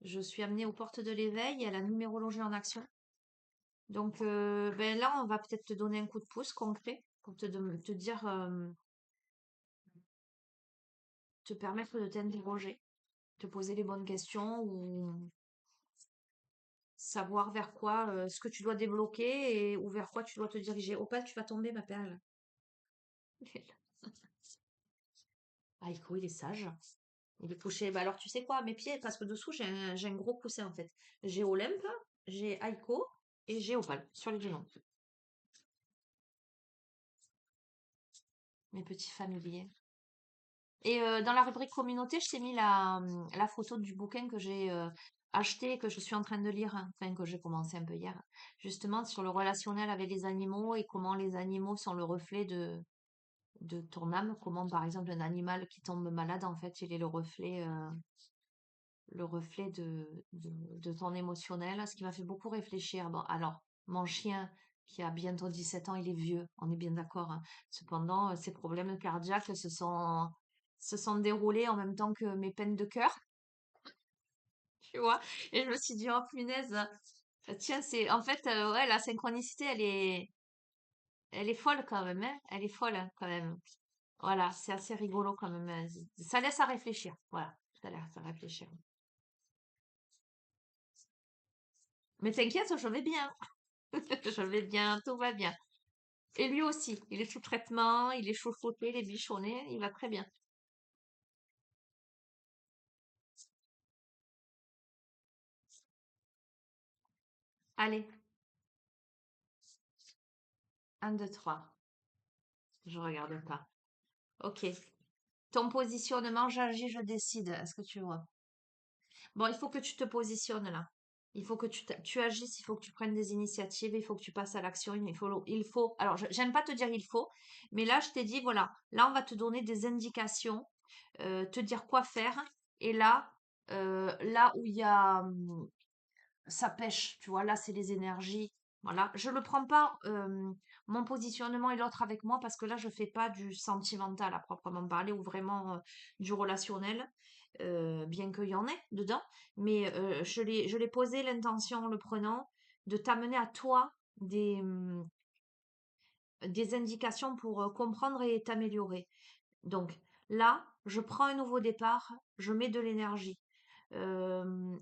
S1: Je suis amenée aux portes de l'éveil et à la numérologie en action. Donc ben là, on va peut-être te donner un coup de pouce concret pour te dire, te permettre de t'interroger, te poser les bonnes questions ou savoir vers quoi, ce que tu dois débloquer ou vers quoi tu dois te diriger. Opal, tu vas tomber, ma perle. Aïko, il est sage. Il est couché. Bah alors, tu sais quoi, à mes pieds, parce que dessous, j'ai un gros coussin en fait. J'ai Olympe, j'ai Aiko et j'ai Opal sur les genoux. Mes petits familiers. Et dans la rubrique communauté, je t'ai mis la photo du bouquin que j'ai acheté et que je suis en train de lire, hein, enfin que j'ai commencé un peu hier, justement sur le relationnel avec les animaux et comment les animaux sont le reflet de ton âme, comment par exemple un animal qui tombe malade, en fait, il est le reflet de ton émotionnel, ce qui m'a fait beaucoup réfléchir. Bon, alors, mon chien qui a bientôt 17 ans, il est vieux, on est bien d'accord, hein. Cependant, ses problèmes cardiaques se sont déroulés en même temps que mes peines de cœur, tu vois. Et je me suis dit, oh punaise, Tiens, c'est en fait, ouais, la synchronicité, elle est folle quand même, hein. Elle est folle hein, quand même. Voilà, c'est assez rigolo quand même. Ça laisse à réfléchir. Voilà, ça laisse à réfléchir. Mais t'inquiète, je vais bien. Je vais bien, tout va bien. Et lui aussi, il est sous traitement, il est chauffoté, il est bichonné, il va très bien. Allez, un, 2, 3. Je regarde pas. Ok. Ton positionnement, j'agis, je décide. Est-ce que tu vois? Bon, il faut que tu te positionnes là. Il faut que tu agisses, il faut que tu prennes des initiatives, il faut que tu passes à l'action. Alors, j'aime pas te dire il faut, mais là, je t'ai dit, voilà, là, on va te donner des indications, te dire quoi faire. Et là, là où il y a, ça pêche, tu vois, là, c'est les énergies. Voilà, je ne prends pas mon positionnement et l'autre avec moi parce que là, je fais pas du sentimental à proprement parler ou vraiment du relationnel, bien qu'il y en ait dedans. Mais je l'ai posé l'intention en le prenant de t'amener à toi des indications pour comprendre et t'améliorer. Donc là, je prends un nouveau départ, je mets de l'énergie.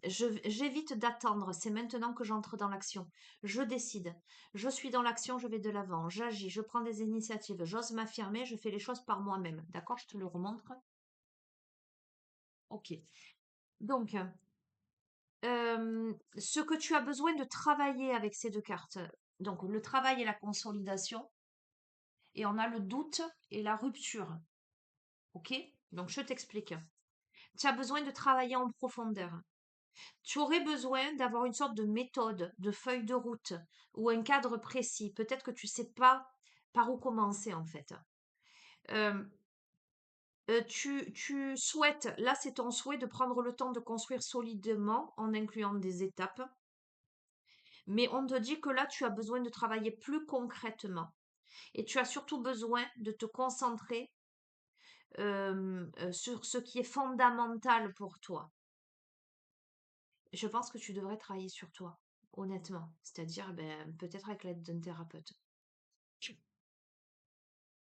S1: J'évite d'attendre, c'est maintenant que j'entre dans l'action. Je décide. Je suis dans l'action, je vais de l'avant. J'agis, je prends des initiatives, j'ose m'affirmer, je fais les choses par moi-même. D'accord? Je te le remontre. Ok. Donc, ce que tu as besoin de travailler avec ces deux cartes, donc le travail et la consolidation, et on a le doute et la rupture. Ok? Donc, je t'explique. Tu as besoin de travailler en profondeur. Tu aurais besoin d'avoir une sorte de méthode, de feuille de route ou un cadre précis. Peut-être que tu sais pas par où commencer en fait. Euh, tu souhaites, là c'est ton souhait de prendre le temps de construire solidement en incluant des étapes, mais on te dit que là tu as besoin de travailler plus concrètement et tu as surtout besoin de te concentrer sur ce qui est fondamental pour toi. Je pense que tu devrais travailler sur toi, honnêtement. C'est-à-dire, ben, peut-être avec l'aide d'un thérapeute.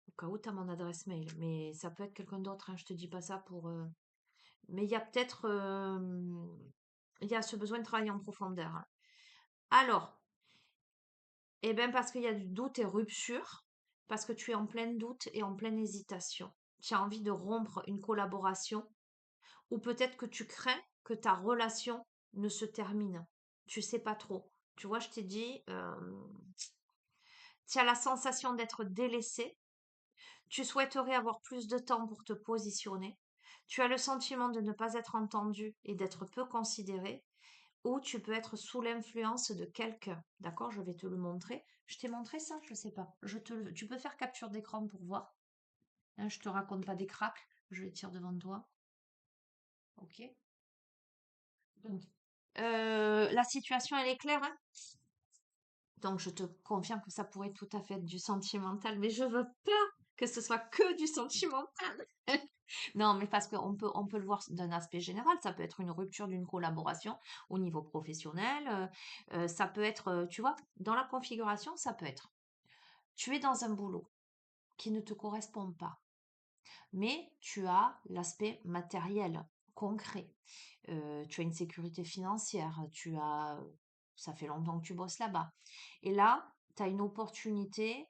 S1: Au cas où tu as mon adresse mail, mais ça peut être quelqu'un d'autre, hein, je te dis pas ça pour. Mais il y a peut-être. Il y a ce besoin de travailler en profondeur, hein. Alors, eh bien, parce qu'il y a du doute et rupture, parce que tu es en plein doute et en pleine hésitation. Tu as envie de rompre une collaboration, ou peut-être que tu crains que ta relation ne se termine. Tu sais pas trop. Tu vois, je t'ai dit, tu as la sensation d'être délaissé. Tu souhaiterais avoir plus de temps pour te positionner. Tu as le sentiment de ne pas être entendu et d'être peu considéré. Ou tu peux être sous l'influence de quelqu'un. D'accord? Je vais te le montrer. Je t'ai montré ça? Je sais pas. Tu peux faire capture d'écran pour voir. Hein, je te raconte pas des cracks. Je les tire devant toi. Ok? Donc, la situation, elle est claire, hein. Donc, je te confirme que ça pourrait tout à fait être du sentimental, mais je veux pas que ce soit que du sentimental. Non, mais parce on peut le voir d'un aspect général. Ça peut être une rupture d'une collaboration au niveau professionnel. Ça peut être, tu vois, dans la configuration, ça peut être. Tu es dans un boulot qui ne te correspond pas, mais tu as l'aspect matériel, concret. Tu as une sécurité financière, ça fait longtemps que tu bosses là-bas. Et là, tu as une opportunité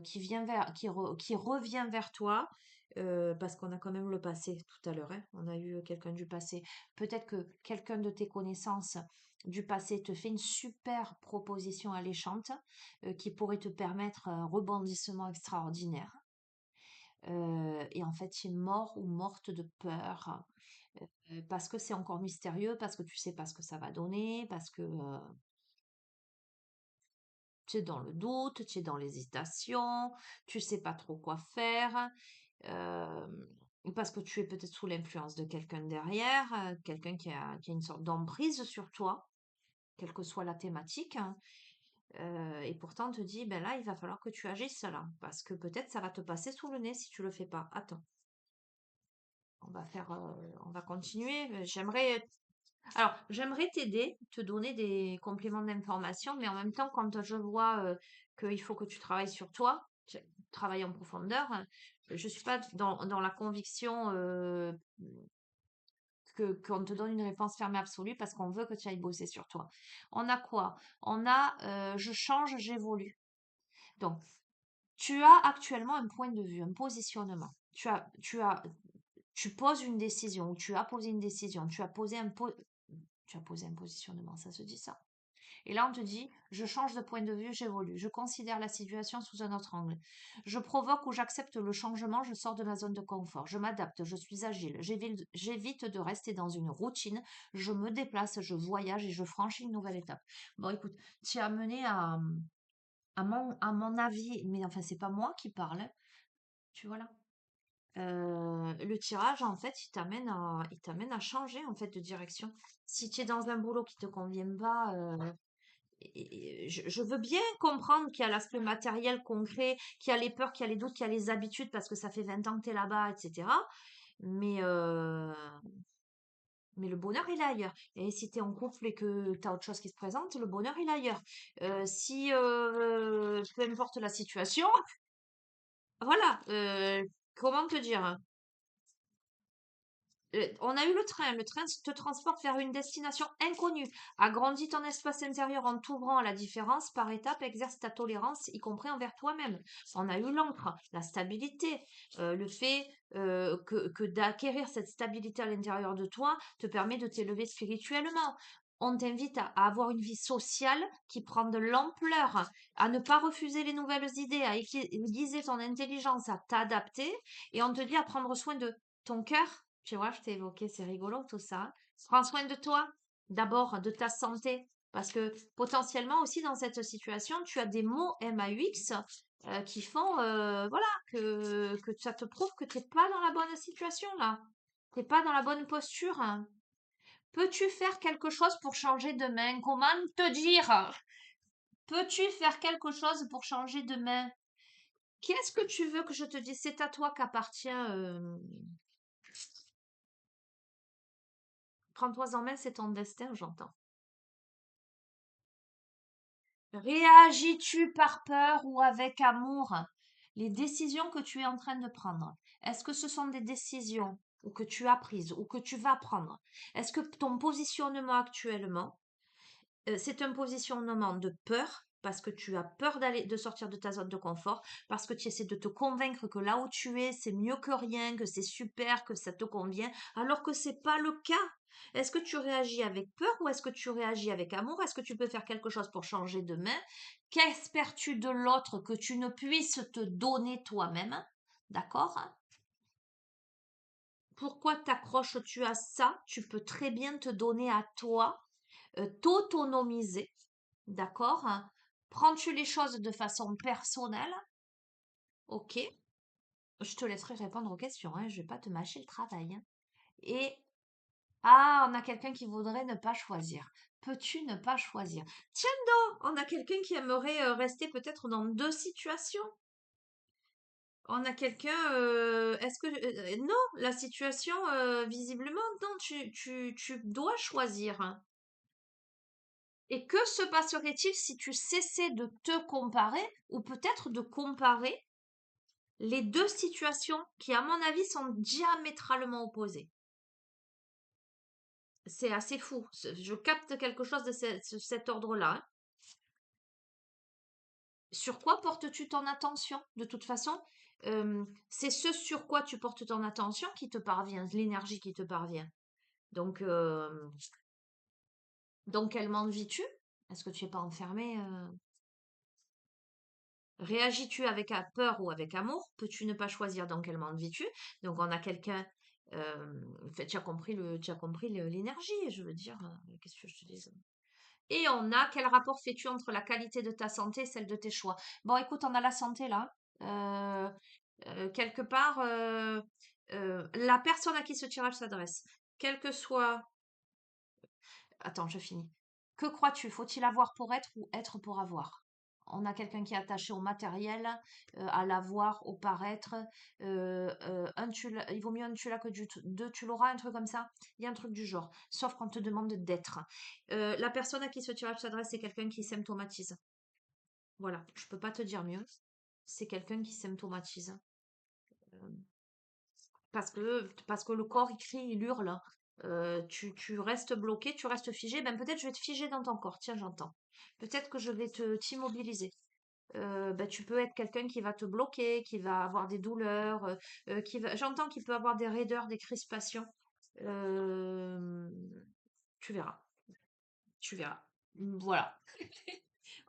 S1: qui revient vers toi, parce qu'on a quand même le passé tout à l'heure, hein. On a eu quelqu'un du passé. Peut-être que quelqu'un de tes connaissances du passé te fait une super proposition alléchante, qui pourrait te permettre un rebondissement extraordinaire. Et en fait, tu es mort ou morte de peur, parce que c'est encore mystérieux, parce que tu sais pas ce que ça va donner, parce que tu es dans le doute, tu es dans l'hésitation, tu sais pas trop quoi faire, euh, parce que tu es peut-être sous l'influence de quelqu'un derrière, quelqu'un qui a une sorte d'emprise sur toi, quelle que soit la thématique, hein. Et pourtant on te dit, ben là, il va falloir que tu agisses là, parce que peut-être ça va te passer sous le nez si tu le fais pas. Attends, on va continuer. J'aimerais. Alors, j'aimerais t'aider, te donner des compléments d'information, mais en même temps, quand je vois qu'il faut que tu travailles sur toi, tu travailles en profondeur, je suis pas dans la conviction qu'on te donne une réponse ferme et absolue parce qu'on veut que tu ailles bosser sur toi. On a quoi? On a je change, j'évolue. Donc, tu as actuellement un point de vue, un positionnement. Tu poses une décision, ou tu as posé une décision, tu as posé un positionnement, ça se dit ça. Et là, on te dit, je change de point de vue, j'évolue, je considère la situation sous un autre angle. Je provoque ou j'accepte le changement, je sors de ma zone de confort, je m'adapte, je suis agile, j'évite de rester dans une routine, je me déplace, je voyage et je franchis une nouvelle étape. Bon, écoute, tu as mené à mon avis, mais enfin, c'est pas moi qui parle, hein, tu vois là. Le tirage, en fait, il t'amène à changer en fait de direction. Si tu es dans un boulot qui te convient pas, et je veux bien comprendre qu'il y a l'aspect matériel, concret, qu'il y a les peurs, qu'il y a les doutes, qu'il y a les habitudes parce que ça fait 20 ans que tu es là-bas, etc. Mais, euh, mais le bonheur, il est ailleurs. Et si tu es en couple et que tu as autre chose qui se présente, le bonheur, il est ailleurs. Si, peu importe la situation, voilà, comment te dire? On a eu le train te transporte vers une destination inconnue. Agrandis ton espace intérieur en t'ouvrant à la différence par étapes, exerce ta tolérance, y compris envers toi-même. On a eu l'encre, la stabilité, le fait que d'acquérir cette stabilité à l'intérieur de toi te permet de t'élever spirituellement. On t'invite à avoir une vie sociale qui prend de l'ampleur, à ne pas refuser les nouvelles idées, à aiguiser ton intelligence, à t'adapter, et on te dit à prendre soin de ton cœur, tu vois, je t'ai évoqué, c'est rigolo tout ça. Prends soin de toi, d'abord de ta santé, parce que potentiellement aussi dans cette situation, tu as des mots MAUX qui font, voilà, que ça te prouve que tu n'es pas dans la bonne situation là. Tu n'es pas dans la bonne posture, hein. Peux-tu faire quelque chose pour changer demain? Comment te dire? Peux-tu faire quelque chose pour changer demain? Qu'est-ce que tu veux que je te dise? C'est à toi qu'appartient. Prends-toi en main, c'est ton destin, j'entends. Réagis-tu par peur ou avec amour? Les décisions que tu es en train de prendre, est-ce que ce sont des décisions ou que tu as prises ou que tu vas prendre? Est-ce que ton positionnement actuellement, c'est un positionnement de peur parce que tu as peur de sortir de ta zone de confort, parce que tu essaies de te convaincre que là où tu es, c'est mieux que rien, que c'est super, que ça te convient, alors que c'est pas le cas. Est-ce que tu réagis avec peur ou est-ce que tu réagis avec amour? Est-ce que tu peux faire quelque chose pour changer demain? Qu'espères-tu de l'autre que tu ne puisses te donner toi-même? D'accord? Pourquoi t'accroches-tu à ça? Tu peux très bien te donner à toi, t'autonomiser. D'accord? Prends-tu les choses de façon personnelle? Ok. Je te laisserai répondre aux questions, hein. Je vais pas te mâcher le travail, hein. Et ah, on a quelqu'un qui voudrait ne pas choisir. Peux-tu ne pas choisir? Tiens donc, on a quelqu'un qui aimerait rester peut-être dans deux situations. On a quelqu'un, est-ce que non, la situation visiblement non, tu dois choisir, hein. Et que se passerait-il si tu cessais de te comparer ou peut-être de comparer les deux situations qui, à mon avis, sont diamétralement opposées? C'est assez fou. Je capte quelque chose de cet ordre-là, hein. Sur quoi portes-tu ton attention? De toute façon, c'est ce sur quoi tu portes ton attention qui te parvient, l'énergie qui te parvient. Donc, dans quel monde vis-tu? Est-ce que tu n'es pas enfermé? Réagis-tu avec peur ou avec amour? Peux-tu ne pas choisir dans quel monde vis-tu? Donc on a quelqu'un, en fait, tu as compris l'énergie, je veux dire, qu'est-ce que je te dis? Et on a quel rapport fais-tu entre la qualité de ta santé et celle de tes choix? Bon, écoute, on a la santé là. Euh, quelque part, la personne à qui ce tirage s'adresse, quel que soit. Attends, je finis. Que crois-tu? Faut-il avoir pour être ou être pour avoir? On a quelqu'un qui est attaché au matériel, à l'avoir, au paraître. Il vaut mieux un tu l'as que deux tu l'auras, un truc comme ça. Il y a un truc du genre. Sauf qu'on te demande d'être. La personne à qui ce tirage s'adresse, c'est quelqu'un qui symptomatise. Voilà, je peux pas te dire mieux. C'est quelqu'un qui symptomatise. Euh, parce que le corps, il crie, il hurle. Tu restes bloqué, tu restes figé. Ben peut-être je vais te figer dans ton corps. Tiens, j'entends. Peut-être que je vais t'immobiliser. Ben, tu peux être quelqu'un qui va te bloquer, qui va avoir des douleurs, j'entends qu'il peut avoir des raideurs, des crispations. Euh, Tu verras, tu verras. Voilà.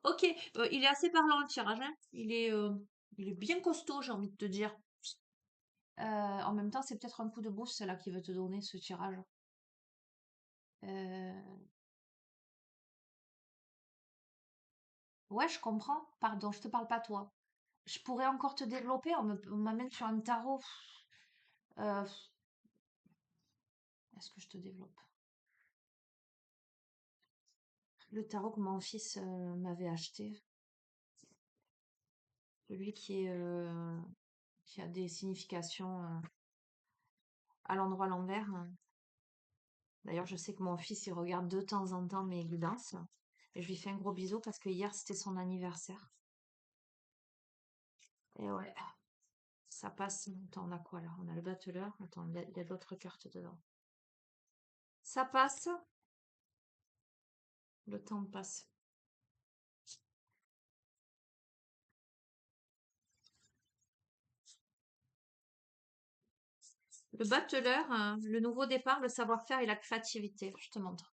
S1: Ok, il est assez parlant le tirage, hein. Il est bien costaud, j'ai envie de te dire. En même temps, c'est peut-être un coup de boost là qui veut te donner ce tirage. Euh, Ouais, je comprends. Pardon, je te parle pas toi. Je pourrais encore te développer. On m'amène sur un tarot. Euh, Est-ce que je te développe? Le tarot que mon fils m'avait acheté, celui qui a des significations à l'endroit à l'envers. D'ailleurs, je sais que mon fils il regarde de temps en temps mes guidances et je lui fais un gros bisou parce que hier c'était son anniversaire. Et ouais, ça passe. Attends, on a quoi là? On a le battleur. Attends, il y a d'autres cartes dedans. Ça passe. Le temps passe. Le battleur, le nouveau départ, le savoir-faire et la créativité. Je te montre.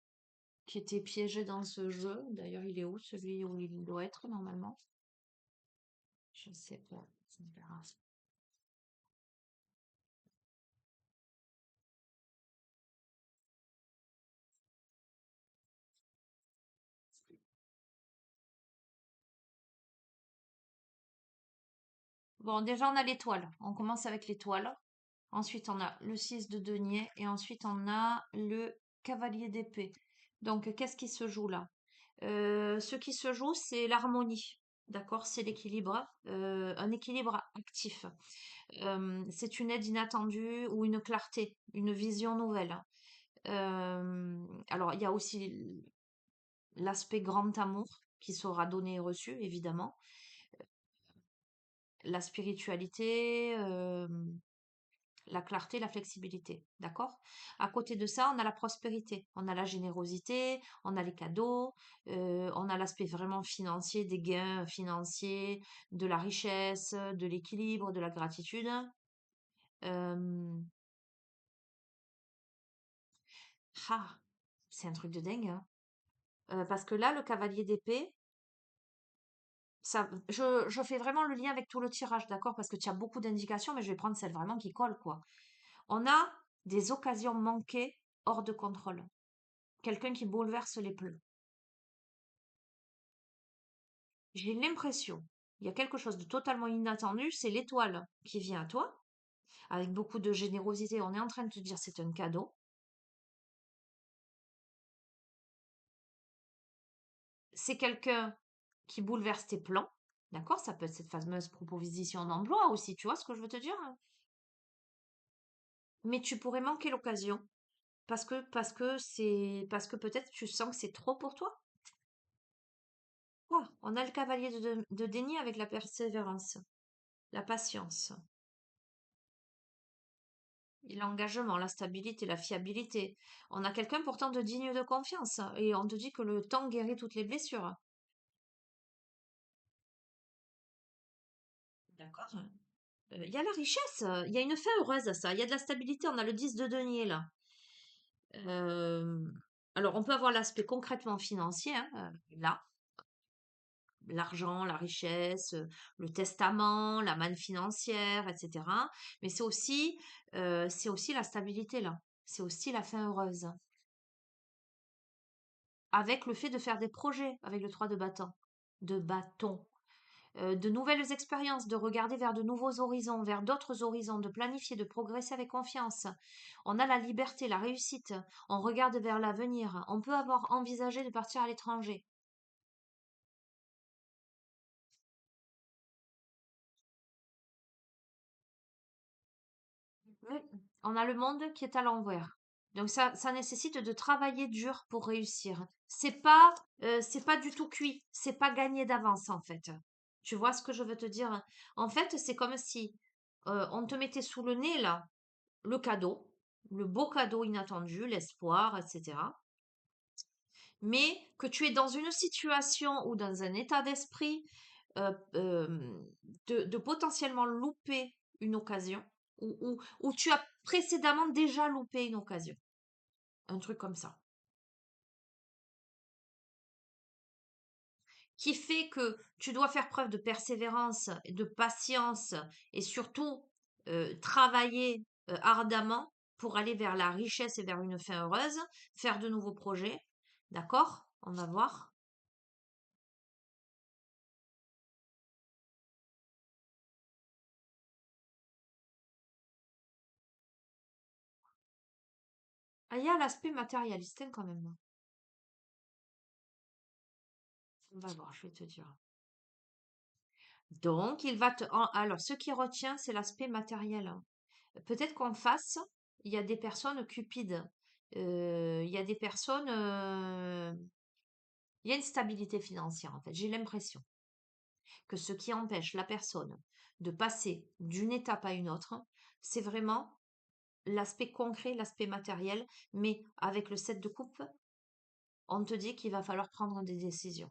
S1: Qui était piégé dans ce jeu. D'ailleurs, il est où, celui où il doit être normalement? Je ne sais pas. On verra. Bon, déjà, on a l'étoile. On commence avec l'étoile. Ensuite, on a le 6 de denier. Et ensuite, on a le cavalier d'épée. Donc, qu'est-ce qui se joue là? Ce qui se joue, c'est l'harmonie. D'accord? C'est l'équilibre. Un équilibre actif. C'est une aide inattendue ou une clarté, une vision nouvelle. Alors, il y a aussi l'aspect grand amour qui sera donné et reçu, évidemment. La spiritualité, la clarté, la flexibilité. D'accord? À côté de ça, on a la prospérité, on a la générosité, on a les cadeaux, on a l'aspect vraiment financier, des gains financiers, de la richesse, de l'équilibre, de la gratitude. Euh, ah, c'est un truc de dingue, hein. Parce que là, le cavalier d'épée, je fais vraiment le lien avec tout le tirage, d'accord? Parce que tu as beaucoup d'indications, mais je vais prendre celle vraiment qui colle, quoi. On a des occasions manquées hors de contrôle. Quelqu'un qui bouleverse les plans. J'ai l'impression, il y a quelque chose de totalement inattendu, c'est l'étoile qui vient à toi, avec beaucoup de générosité. On est en train de te dire c'est un cadeau. C'est quelqu'un qui bouleverse tes plans, d'accord? Ça peut être cette fameuse proposition d'emploi aussi, tu vois ce que je veux te dire? Mais tu pourrais manquer l'occasion parce que peut-être tu sens que c'est trop pour toi. Ah, on a le cavalier de déni avec la persévérance, la patience, et l'engagement, la stabilité, la fiabilité. On a quelqu'un pourtant de digne de confiance et on te dit que le temps guérit toutes les blessures. D'accord. Il y a la richesse, il y a une fin heureuse à ça, il y a de la stabilité, on a le 10 de denier là. Euh, alors on peut avoir l'aspect concrètement financier, hein, là, l'argent, la richesse, le testament, la manne financière, etc. Mais c'est aussi la stabilité là. C'est aussi la fin heureuse. Avec le fait de faire des projets avec le 3 de bâton. De bâton. De nouvelles expériences, de regarder vers de nouveaux horizons, vers d'autres horizons, de planifier, de progresser avec confiance. On a la liberté, la réussite. On regarde vers l'avenir. On peut avoir envisagé de partir à l'étranger. On a le monde qui est à l'envers. Donc ça nécessite de travailler dur pour réussir. C'est pas du tout cuit. C'est pas gagné d'avance, en fait. Tu vois ce que je veux te dire? En fait, c'est comme si on te mettait sous le nez, là, le cadeau, le beau cadeau inattendu, l'espoir, etc. Mais que tu es dans une situation ou dans un état d'esprit euh, euh, de potentiellement louper une occasion ou tu as précédemment déjà loupé une occasion. Un truc comme ça. Qui fait que tu dois faire preuve de persévérance, de patience et surtout travailler ardemment pour aller vers la richesse et vers une fin heureuse, faire de nouveaux projets. D'accord? On va voir. Ah, il y a l'aspect matérialiste hein, quand même. On va voir, je vais te dire. Donc, alors, ce qui retient, c'est l'aspect matériel, hein. Peut-être qu'en face, il y a des personnes cupides. Il y a des personnes. Il y a une stabilité financière, en fait. J'ai l'impression que ce qui empêche la personne de passer d'une étape à une autre, c'est vraiment l'aspect concret, l'aspect matériel. Mais avec le set de coupe, on te dit qu'il va falloir prendre des décisions.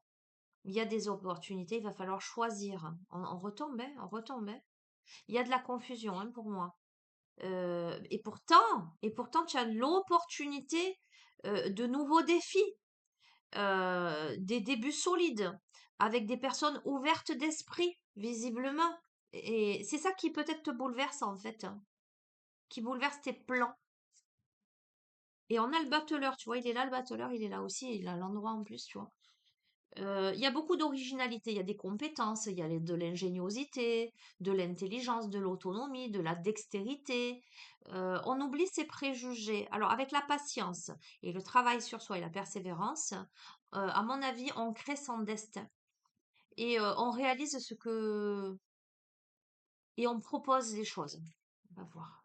S1: Il y a des opportunités, il va falloir choisir. On retombe, hein, on retombe, hein. Il y a de la confusion, hein, pour moi. Et pourtant, tu as l'opportunité de nouveaux défis, des débuts solides, avec des personnes ouvertes d'esprit, visiblement. Et c'est ça qui peut-être te bouleverse, en fait, hein, qui bouleverse tes plans. Et on a le battleur, tu vois, il est là, le battleur, il est là aussi, il a l'endroit en plus, tu vois. Il y a beaucoup d'originalité, il y a des compétences, il y a de l'ingéniosité, de l'intelligence, de l'autonomie, de la dextérité. On oublie ses préjugés. Alors avec la patience et le travail sur soi et la persévérance, à mon avis, on crée son destin et on réalise ce que et on propose des choses. On va voir.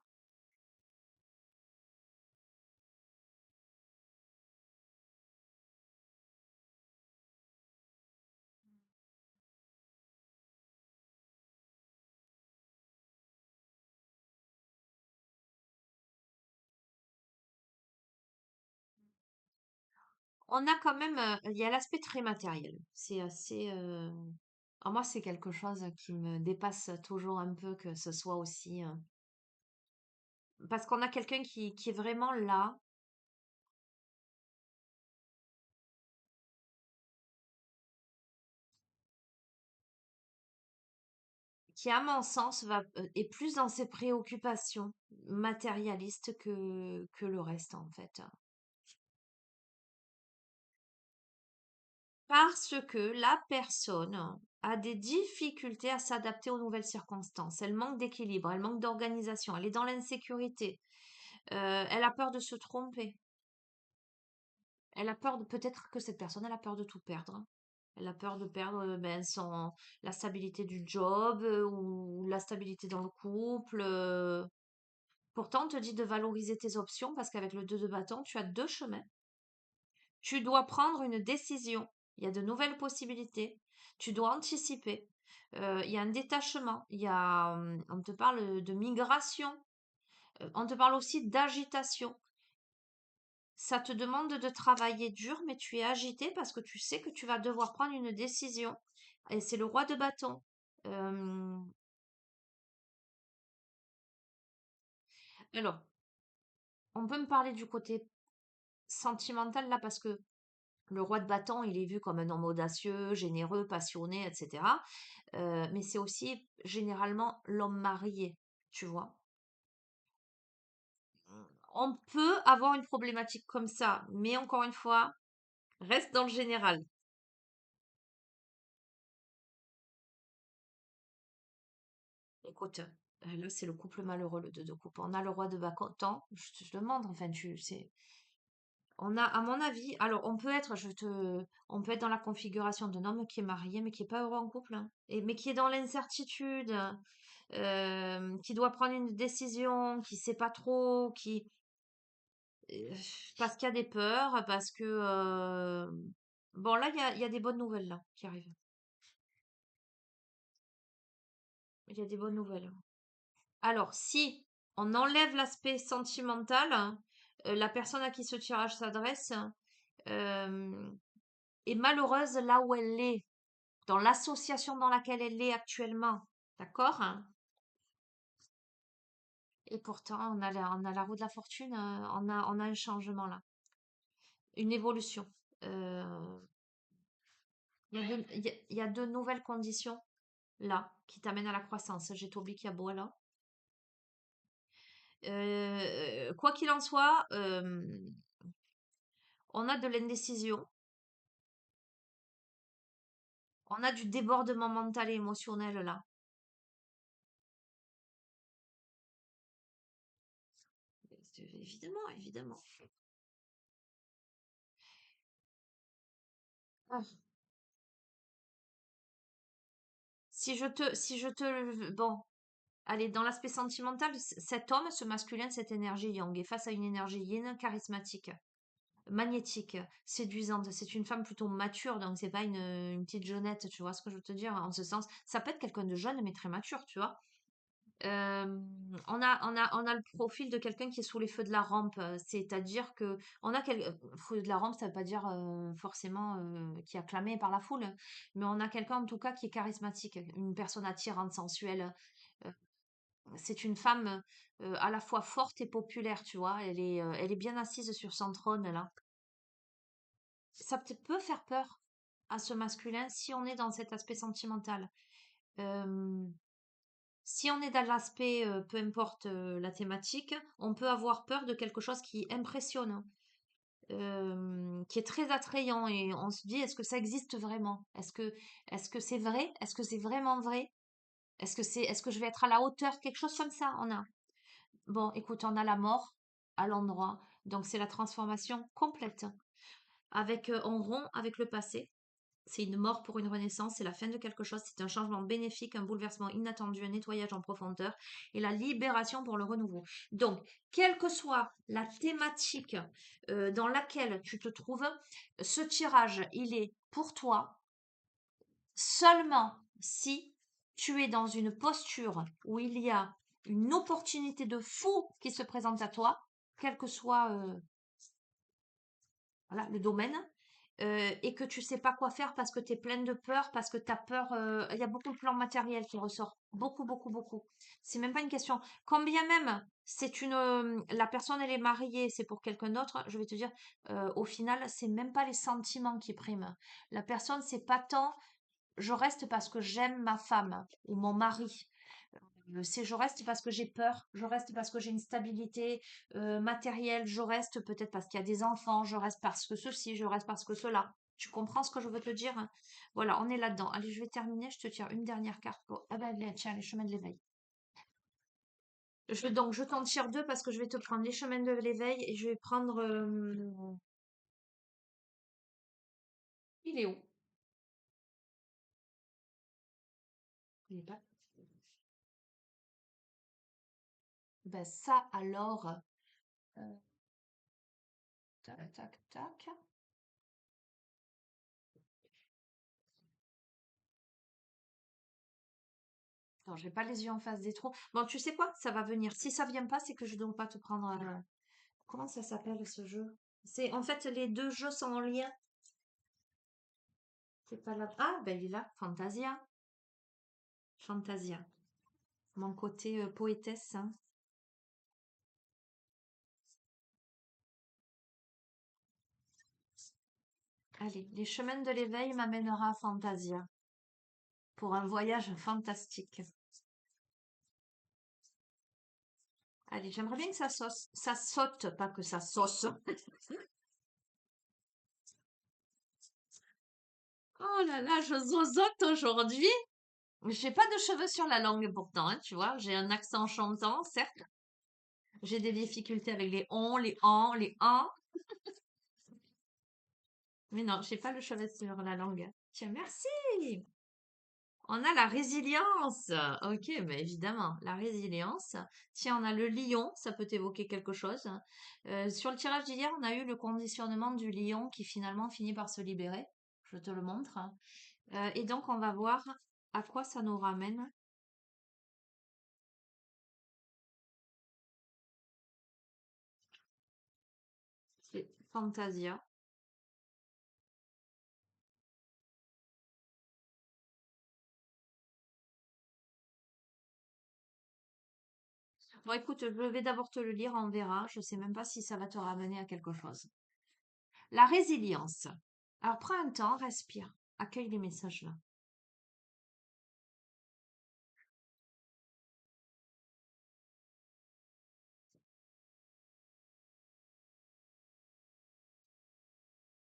S1: On a quand même, il y a l'aspect très matériel. C'est assez. Moi, c'est quelque chose qui me dépasse toujours un peu, que ce soit aussi. Parce qu'on a quelqu'un qui est vraiment là, qui, à mon sens, est plus dans ses préoccupations matérialistes que le reste, en fait. Parce que la personne a des difficultés à s'adapter aux nouvelles circonstances. Elle manque d'équilibre, elle manque d'organisation, elle est dans l'insécurité. Elle a peur de se tromper. Elle a peur peut-être que cette personne, elle a peur de tout perdre. Elle a peur de perdre ben, la stabilité du job ou la stabilité dans le couple. Pourtant, on te dit de valoriser tes options parce qu'avec le 2 de bâton, tu as deux chemins. Tu dois prendre une décision. Il y a de nouvelles possibilités. Tu dois anticiper. Il y a un détachement. On te parle de migration. On te parle aussi d'agitation. Ça te demande de travailler dur, mais tu es agité parce que tu sais que tu vas devoir prendre une décision. Et c'est le roi de bâton. Euh, alors, on peut me parler du côté sentimental là parce que le roi de bâton, il est vu comme un homme audacieux, généreux, passionné, etc. Mais c'est aussi généralement l'homme marié, tu vois. On peut avoir une problématique comme ça, mais encore une fois, reste dans le général. Écoute, là, c'est le couple malheureux, le deux de coupe. On a le roi de bâton, je te demande, enfin, on a, à mon avis, alors on peut être dans la configuration d'un homme qui est marié, mais qui est pas heureux en couple, hein, mais qui est dans l'incertitude. qui doit prendre une décision, qui sait pas trop, euh, parce qu'il y a des peurs, parce que bon là il y a des bonnes nouvelles là qui arrivent. Il y a des bonnes nouvelles. Alors si on enlève l'aspect sentimental, hein, la personne à qui ce tirage s'adresse euh, est malheureuse là où elle est, dans l'association dans laquelle elle est actuellement. D'accord? Hein. Et pourtant, on a la roue de la fortune, on a un changement là, une évolution. Euh, il y a de nouvelles conditions là qui t'amènent à la croissance. J'ai oublié qu'il y a beau là. Quoi qu'il en soit, on a de l'indécision, on a du débordement mental et émotionnel là. Évidemment, évidemment. Ah. Bon, allez, dans l'aspect sentimental, cet homme, ce masculin, cette énergie yang est face à une énergie yin charismatique, magnétique, séduisante. C'est une femme plutôt mature, donc c'est pas une petite jeunette, tu vois ce que je veux te dire, en ce sens. Ça peut être quelqu'un de jeune, mais très mature, tu vois. Euh, on a le profil de quelqu'un qui est sous les feux de la rampe, c'est-à-dire que feu de la rampe, ça veut pas dire forcément qui est acclamé par la foule, mais on a quelqu'un en tout cas qui est charismatique, une personne attirante, sensuelle. Euh, c'est une femme à la fois forte et populaire, tu vois. Elle est bien assise sur son trône là. Ça peut faire peur à ce masculin si on est dans cet aspect sentimental. Euh, Si on est dans l'aspect, peu importe la thématique, on peut avoir peur de quelque chose qui impressionne, qui est très attrayant et on se dit, est-ce que ça existe vraiment? Est-ce que c'est vrai? Est-ce que c'est vraiment vrai? Est-ce que je vais être à la hauteur? Quelque chose comme ça, on a. Bon, écoute, on a la mort à l'endroit, donc c'est la transformation complète. On rompt avec le passé. C'est une mort pour une renaissance, c'est la fin de quelque chose, c'est un changement bénéfique, un bouleversement inattendu, un nettoyage en profondeur et la libération pour le renouveau. Donc, quelle que soit la thématique dans laquelle tu te trouves, ce tirage, il est pour toi seulement si tu es dans une posture où il y a une opportunité de fou qui se présente à toi, quel que soit voilà, le domaine, et que tu sais pas quoi faire parce que tu es pleine de peur, parce que tu as peur. Il y a beaucoup de plans matériels qui ressortent. Beaucoup, beaucoup, beaucoup. C'est même pas une question. Quand bien même la personne elle est mariée, c'est pour quelqu'un d'autre, je vais te dire, au final, c'est même pas les sentiments qui priment. La personne, c'est pas tant je reste parce que j'aime ma femme ou mon mari. C'est je reste parce que j'ai peur, je reste parce que j'ai une stabilité matérielle, je reste peut-être parce qu'il y a des enfants, je reste parce que ceci, je reste parce que cela. Tu comprends ce que je veux te dire? Hein. Voilà, on est là-dedans. Allez, je vais terminer. Je te tire une dernière carte. Ah ben, tiens, les chemins de l'éveil. Donc, je t'en tire deux parce que je vais te prendre les chemins de l'éveil et je vais prendre. Il est où? Il est pas. Ben, ça, alors. euh, tac, tac, tac. Non, j'ai pas les yeux en face des trous. Bon, tu sais quoi? Ça va venir. Si ça vient pas, c'est que je dois pas te prendre. Comment ça s'appelle ce jeu? C'est en fait les deux jeux sont en lien. C'est pas là. Ah, ben il est là. Fantasia. Fantasia. Mon côté poétesse. Hein. Allez, les chemins de l'éveil m'amènera à Fantasia pour un voyage fantastique. Allez, j'aimerais bien que ça saute, pas que ça sauce. Oh là là, je zozote aujourd'hui. J'ai pas de cheveux sur la langue pourtant, hein, tu vois. J'ai un accent chantant, certes. J'ai des difficultés avec les on, les en, les en. Mais non, j'ai pas le cheveu sur la langue. Tiens, merci. On a la résilience. Ok, mais évidemment, la résilience. Tiens, on a le lion, ça peut évoquer quelque chose. Sur le tirage d'hier, on a eu le conditionnement du lion qui finalement finit par se libérer. Je te le montre. Et donc, on va voir à quoi ça nous ramène. C'est Fantasia. Bon, écoute, je vais d'abord te le lire, on verra. Je sais même pas si ça va te ramener à quelque chose. La résilience. Alors, prends un temps, respire, accueille les messages là.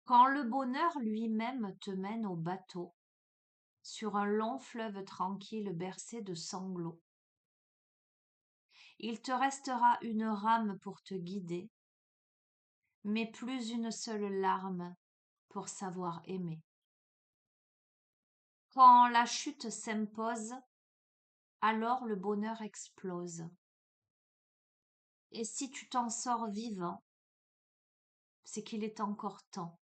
S1: Quand le bonheur lui-même te mène au bateau, sur un long fleuve tranquille bercé de sanglots, il te restera une rame pour te guider, mais plus une seule larme pour savoir aimer. Quand la chute s'impose, alors le bonheur explose. Et si tu t'en sors vivant, c'est qu'il est encore temps.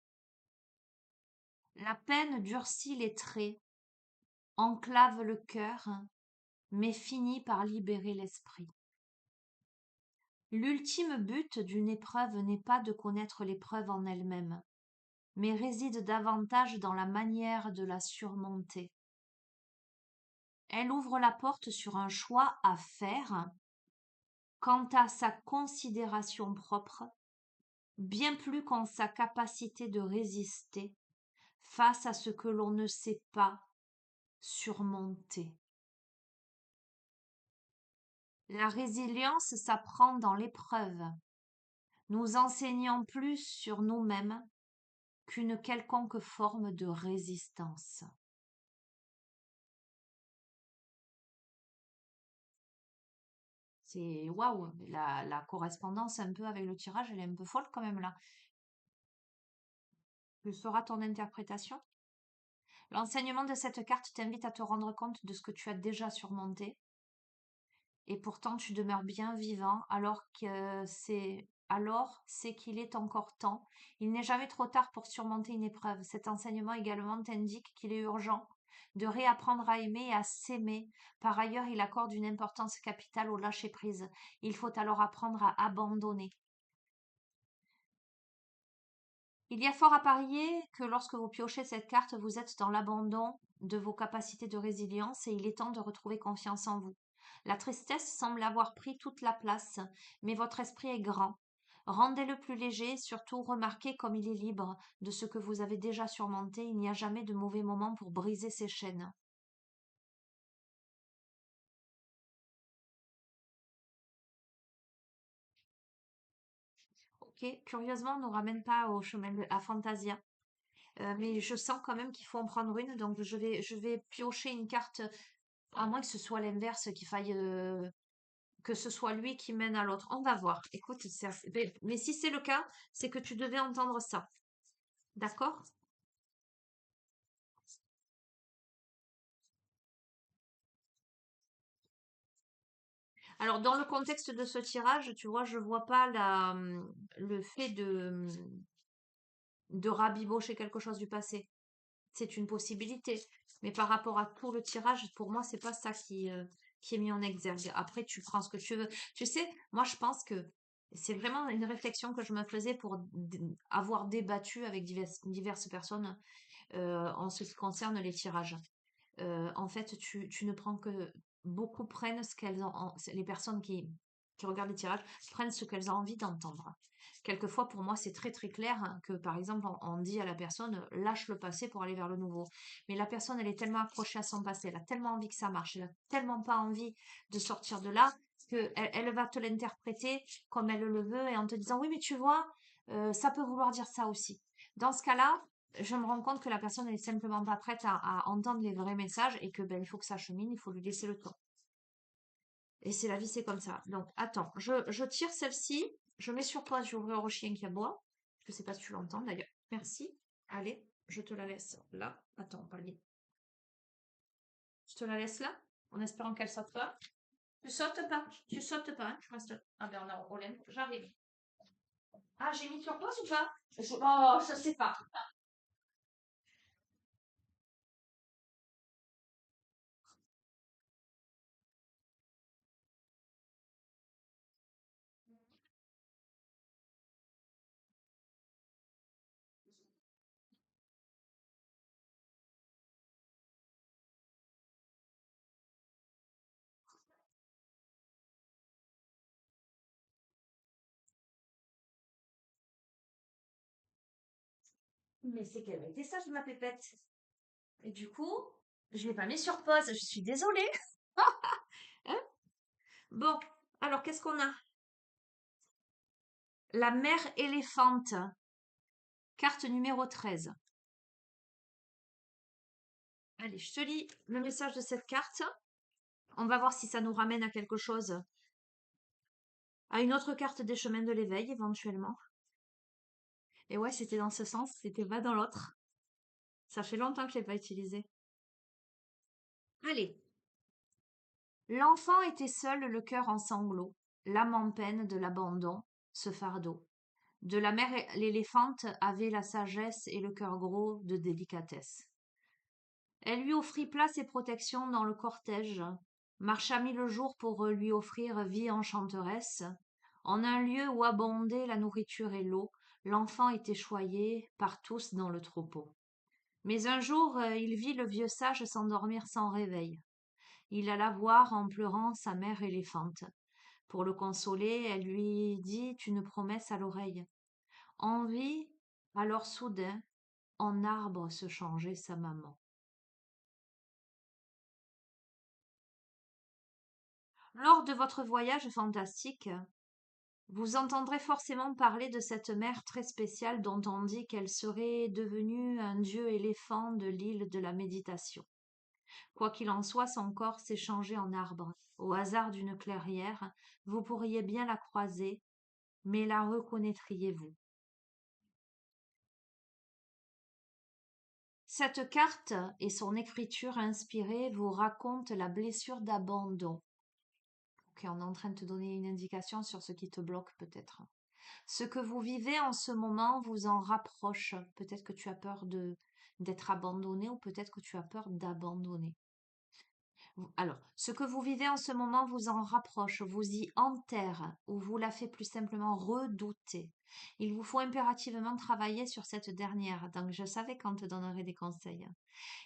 S1: La peine durcit les traits, enclave le cœur, mais finit par libérer l'esprit. L'ultime but d'une épreuve n'est pas de connaître l'épreuve en elle-même, mais réside davantage dans la manière de la surmonter. Elle ouvre la porte sur un choix à faire quant à sa considération propre, bien plus qu'en sa capacité de résister face à ce que l'on ne sait pas surmonter. La résilience s'apprend dans l'épreuve, nous enseignant plus sur nous-mêmes qu'une quelconque forme de résistance. C'est waouh, la correspondance un peu avec le tirage, elle est un peu folle quand même là. Que sera ton interprétation? L'enseignement de cette carte t'invite à te rendre compte de ce que tu as déjà surmonté, et pourtant tu demeures bien vivant alors c'est qu'il est encore temps. Il n'est jamais trop tard pour surmonter une épreuve. Cet enseignement également t'indique qu'il est urgent de réapprendre à aimer et à s'aimer. Par ailleurs, il accorde une importance capitale au lâcher-prise. Il faut alors apprendre à abandonner. Il y a fort à parier que lorsque vous piochez cette carte, vous êtes dans l'abandon de vos capacités de résilience et il est temps de retrouver confiance en vous. La tristesse semble avoir pris toute la place, mais votre esprit est grand. Rendez-le plus léger, surtout remarquez comme il est libre de ce que vous avez déjà surmonté. Il n'y a jamais de mauvais moment pour briser ces chaînes. Ok, curieusement, on ne nous ramène pas au chemin à Fantasia. Mais je sens quand même qu'il faut en prendre une, donc je vais piocher une carte. À moins que ce soit l'inverse, qu'il faille que ce soit lui qui mène à l'autre. On va voir. Écoute, mais si c'est le cas, c'est que tu devais entendre ça. D'accord? Alors, dans le contexte de ce tirage, tu vois, je vois pas le fait de rabibocher quelque chose du passé. C'est une possibilité. Mais par rapport à tout le tirage, pour moi, c'est pas ça qui est mis en exergue. Après, tu prends ce que tu veux. Tu sais, moi, je pense que c'est vraiment une réflexion que je me faisais pour avoir débattu avec diverses personnes en ce qui concerne les tirages. En fait, tu ne prends que beaucoup prennent ce qu'elles ont, les personnes qui regardent les tirages prennent ce qu'elles ont envie d'entendre. Quelquefois, pour moi, c'est très très clair hein, que, par exemple, on dit à la personne, lâche le passé pour aller vers le nouveau. Mais la personne, elle est tellement accrochée à son passé, elle a tellement envie que ça marche, elle a tellement pas envie de sortir de là, elle va te l'interpréter comme elle le veut et en te disant, oui, mais tu vois, ça peut vouloir dire ça aussi. Dans ce cas-là, je me rends compte que la personne n'est simplement pas prête à entendre les vrais messages et que ben, il faut que ça chemine, il faut lui laisser le temps. Et c'est la vie, c'est comme ça. Donc, attends, je tire celle-ci, je mets sur toi, je vais ouvrir au chien qui aboie. Je sais pas si tu l'entends d'ailleurs. Merci. Allez, je te la laisse là. Attends, pas lui. Je te la laisse là, en espérant qu'elle saute pas. Tu sautes pas, tu sautes pas, hein, tu restes. Ah ben on a Olympe, j'arrive. Ah, j'ai mis sur pause ou pas? Oh, je sais pas. Mais c'est qu'elle a été sage, ma pépette. Et du coup, je l'ai pas mis sur pause, je suis désolée. Hein. Bon, alors qu'est-ce qu'on a? La mère éléphante, carte numéro 13. Allez, je te lis le message de cette carte. On va voir si ça nous ramène à quelque chose, à une autre carte des chemins de l'éveil éventuellement. Et ouais, c'était dans ce sens, c'était pas dans l'autre. Ça fait longtemps que je l'ai pas utilisé. Allez. L'enfant était seul, le cœur en sanglots, l'âme en peine de l'abandon, ce fardeau. De la mère l'éléphante avait la sagesse et le cœur gros de délicatesse. Elle lui offrit place et protection dans le cortège, marcha 1000 jours pour lui offrir vie enchanteresse. En un lieu où abondait la nourriture et l'eau, l'enfant était choyé par tous dans le troupeau. Mais un jour, il vit le vieux sage s'endormir sans réveil. Il alla voir en pleurant sa mère éléphante. Pour le consoler, elle lui dit une promesse à l'oreille. Envie, alors soudain, en arbre se changeait sa maman. Lors de votre voyage fantastique, vous entendrez forcément parler de cette mère très spéciale dont on dit qu'elle serait devenue un dieu éléphant de l'île de la méditation. Quoi qu'il en soit, son corps s'est changé en arbre. Au hasard d'une clairière, vous pourriez bien la croiser, mais la reconnaîtriez-vous? Cette carte et son écriture inspirée vous racontent la blessure d'abandon. Ok, on est en train de te donner une indication sur ce qui te bloque peut-être. Ce que vous vivez en ce moment vous en rapproche. Peut-être que tu as peur d'être abandonné ou peut-être que tu as peur d'abandonner. Alors, ce que vous vivez en ce moment vous en rapproche, vous y enterre ou vous la fait plus simplement redouter. Il vous faut impérativement travailler sur cette dernière, donc je savais qu'on te donnerait des conseils.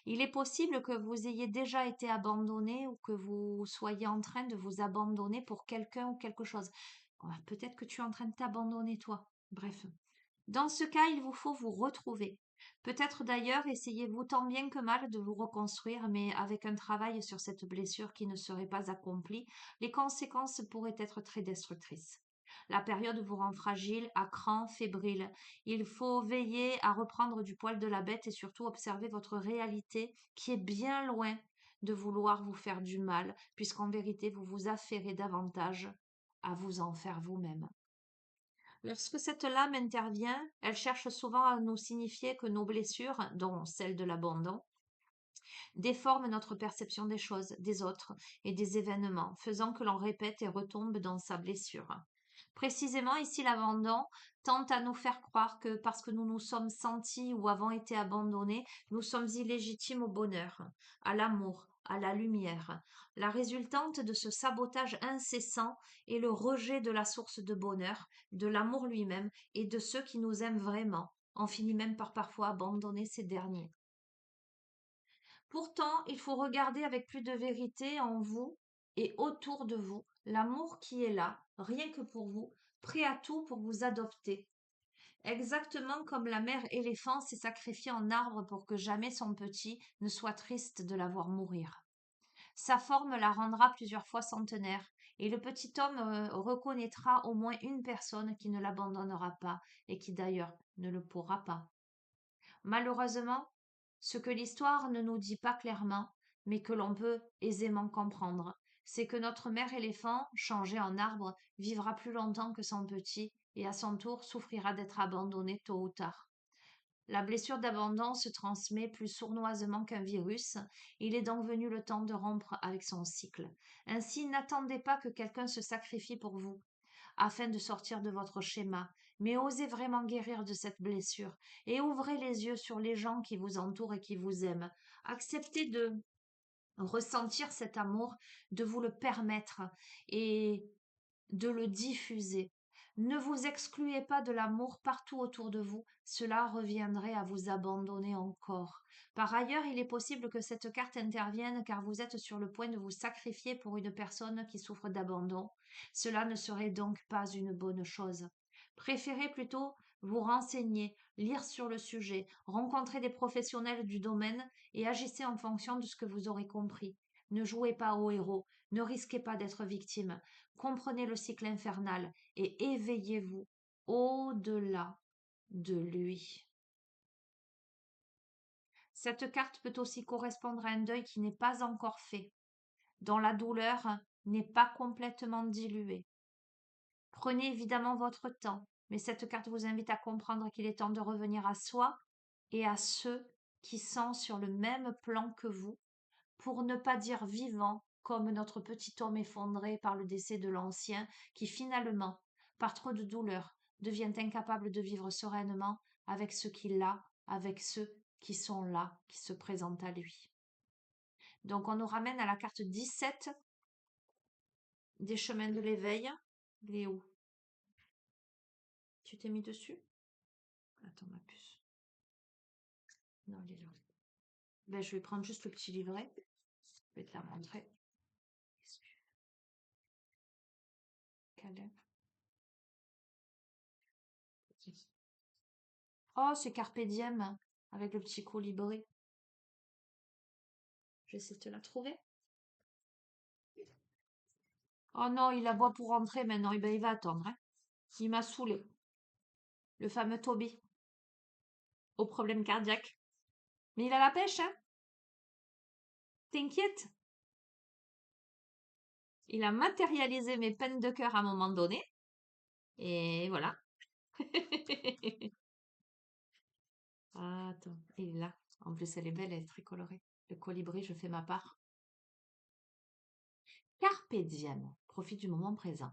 S1: Il est possible que vous ayez déjà été abandonné ou que vous soyez en train de vous abandonner pour quelqu'un ou quelque chose. Peut-être que tu es en train de t'abandonner toi. Bref. Dans ce cas, il vous faut vous retrouver. Peut-être d'ailleurs essayez-vous tant bien que mal de vous reconstruire, mais avec un travail sur cette blessure qui ne serait pas accompli, les conséquences pourraient être très destructrices. La période vous rend fragile, à cran, fébrile. Il faut veiller à reprendre du poil de la bête et surtout observer votre réalité qui est bien loin de vouloir vous faire du mal, puisqu'en vérité vous vous affairez davantage à vous en faire vous-même. Lorsque cette lame intervient, elle cherche souvent à nous signifier que nos blessures, dont celle de l'abandon, déforment notre perception des choses, des autres et des événements, faisant que l'on répète et retombe dans sa blessure. Précisément ici, l'abandon tente à nous faire croire que parce que nous nous sommes sentis ou avons été abandonnés, nous sommes illégitimes au bonheur, à l'amour, à la lumière. La résultante de ce sabotage incessant est le rejet de la source de bonheur, de l'amour lui-même et de ceux qui nous aiment vraiment. On finit même par parfois abandonner ces derniers. Pourtant, il faut regarder avec plus de vérité en vous et autour de vous l'amour qui est là, rien que pour vous, prêt à tout pour vous adopter. Exactement comme la mère éléphant s'est sacrifiée en arbre pour que jamais son petit ne soit triste de la voir mourir. Sa forme la rendra plusieurs fois centenaire, et le petit homme reconnaîtra au moins une personne qui ne l'abandonnera pas, et qui d'ailleurs ne le pourra pas. Malheureusement, ce que l'histoire ne nous dit pas clairement, mais que l'on peut aisément comprendre, c'est que notre mère éléphant, changée en arbre, vivra plus longtemps que son petit et à son tour souffrira d'être abandonné tôt ou tard. La blessure d'abandon se transmet plus sournoisement qu'un virus. Il est donc venu le temps de rompre avec son cycle. Ainsi, n'attendez pas que quelqu'un se sacrifie pour vous afin de sortir de votre schéma, mais osez vraiment guérir de cette blessure et ouvrez les yeux sur les gens qui vous entourent et qui vous aiment. Acceptez de ressentir cet amour, de vous le permettre et de le diffuser. Ne vous excluez pas de l'amour partout autour de vous, cela reviendrait à vous abandonner encore. Par ailleurs, il est possible que cette carte intervienne car vous êtes sur le point de vous sacrifier pour une personne qui souffre d'abandon. Cela ne serait donc pas une bonne chose. Préférez plutôt vous renseigner, lire sur le sujet, rencontrer des professionnels du domaine et agissez en fonction de ce que vous aurez compris. Ne jouez pas au héros, ne risquez pas d'être victime. Comprenez le cycle infernal et éveillez-vous au-delà de lui. Cette carte peut aussi correspondre à un deuil qui n'est pas encore fait, dont la douleur n'est pas complètement diluée. Prenez évidemment votre temps, mais cette carte vous invite à comprendre qu'il est temps de revenir à soi et à ceux qui sont sur le même plan que vous, pour ne pas dire vivant, comme notre petit homme effondré par le décès de l'ancien, qui finalement, par trop de douleur, devient incapable de vivre sereinement avec ce qu'il a, avec ceux qui sont là, qui se présentent à lui. Donc on nous ramène à la carte 17 des chemins de l'éveil. Il est où? Tu t'es mis dessus? Attends ma puce. Non, il est là. Ben, je vais prendre juste le petit livret. Je vais te la montrer. Caleb. Oh, c'est Carpe Diem avec le petit colibri. Je vais essayer de te la trouver. Oh non, il aboie pour rentrer maintenant. Eh ben, il va attendre. Hein. Il m'a saoulé. Le fameux Toby. Au problème cardiaque. Mais il a la pêche, hein. T'inquiète. Il a matérialisé mes peines de cœur à un moment donné. Et voilà. Ah, attends, il est là. En plus, elle est belle, elle est très colorée. Le colibri, je fais ma part. Carpe diem. Profite du moment présent.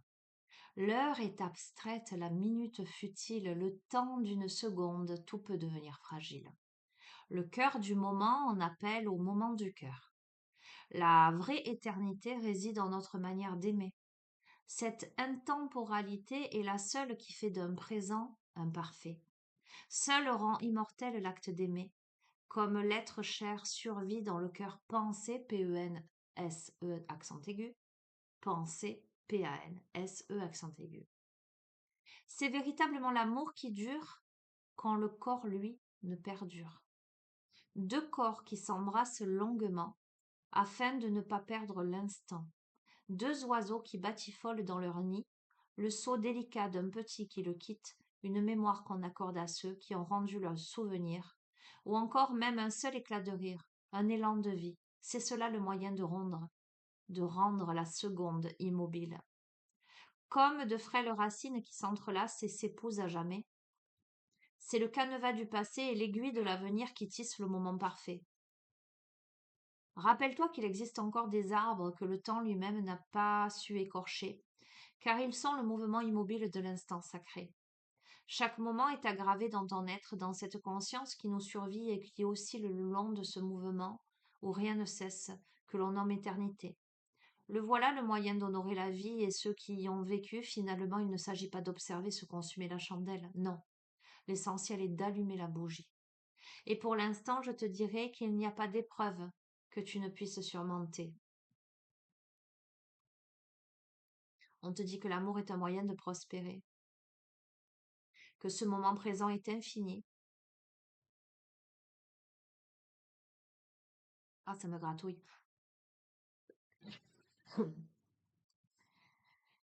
S1: L'heure est abstraite, la minute futile, le temps d'une seconde, tout peut devenir fragile. Le cœur du moment en appelle au moment du cœur. La vraie éternité réside en notre manière d'aimer. Cette intemporalité est la seule qui fait d'un présent un parfait. Seul rend immortel l'acte d'aimer, comme l'être cher survit dans le cœur pensé, P-E-N-S-E accent aigu, pensée, P-A-N-S-E accent aigu. C'est véritablement l'amour qui dure quand le corps, lui, ne perdure. Deux corps qui s'embrassent longuement afin de ne pas perdre l'instant. Deux oiseaux qui batifolent dans leur nid, le saut délicat d'un petit qui le quitte, une mémoire qu'on accorde à ceux qui ont rendu leur souvenir, ou encore même un seul éclat de rire, un élan de vie. C'est cela le moyen de rendre la seconde immobile. Comme de frêles racines qui s'entrelacent et s'épousent à jamais, c'est le canevas du passé et l'aiguille de l'avenir qui tissent le moment parfait. Rappelle-toi qu'il existe encore des arbres que le temps lui-même n'a pas su écorcher, car ils sont le mouvement immobile de l'instant sacré. Chaque moment est aggravé dans ton être, dans cette conscience qui nous survit et qui oscille le long de ce mouvement où rien ne cesse, que l'on nomme éternité. Le voilà le moyen d'honorer la vie et ceux qui y ont vécu, finalement il ne s'agit pas d'observer se consumer la chandelle, non. L'essentiel est d'allumer la bougie. Et pour l'instant, je te dirais qu'il n'y a pas d'épreuve que tu ne puisses surmonter. On te dit que l'amour est un moyen de prospérer, que ce moment présent est infini. Ah, ça me gratouille.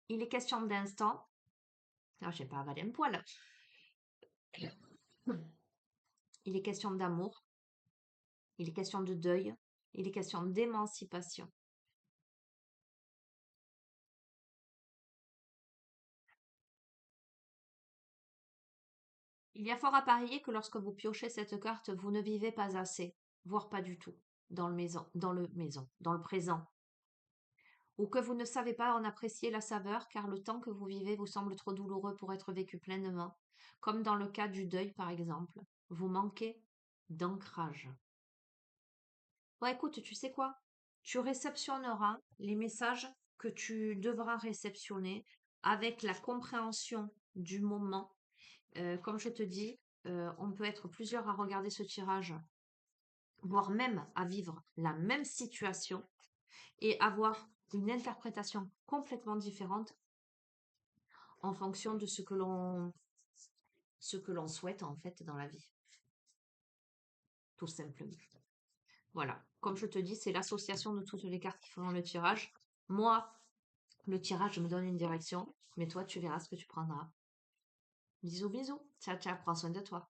S1: Il est question d'instant. Ah, j'ai pas avalé un poil. Il est question d'amour. Il est question de deuil. Il est question d'émancipation. Il y a fort à parier que lorsque vous piochez cette carte, vous ne vivez pas assez, voire pas du tout, dans le présent, ou que vous ne savez pas en apprécier la saveur car le temps que vous vivez vous semble trop douloureux pour être vécu pleinement, comme dans le cas du deuil par exemple. Vous manquez d'ancrage. Ouais, écoute, tu sais quoi? Tu réceptionneras les messages que tu devras réceptionner avec la compréhension du moment. Comme je te dis, on peut être plusieurs à regarder ce tirage, voire même à vivre la même situation et avoir une interprétation complètement différente en fonction de ce que l'on souhaite en fait dans la vie, tout simplement. Voilà. Comme je te dis, c'est l'association de toutes les cartes qui font le tirage. Moi, le tirage me donne une direction, mais toi, tu verras ce que tu prendras. Bisous, bisous. Ciao, ciao. Prends soin de toi.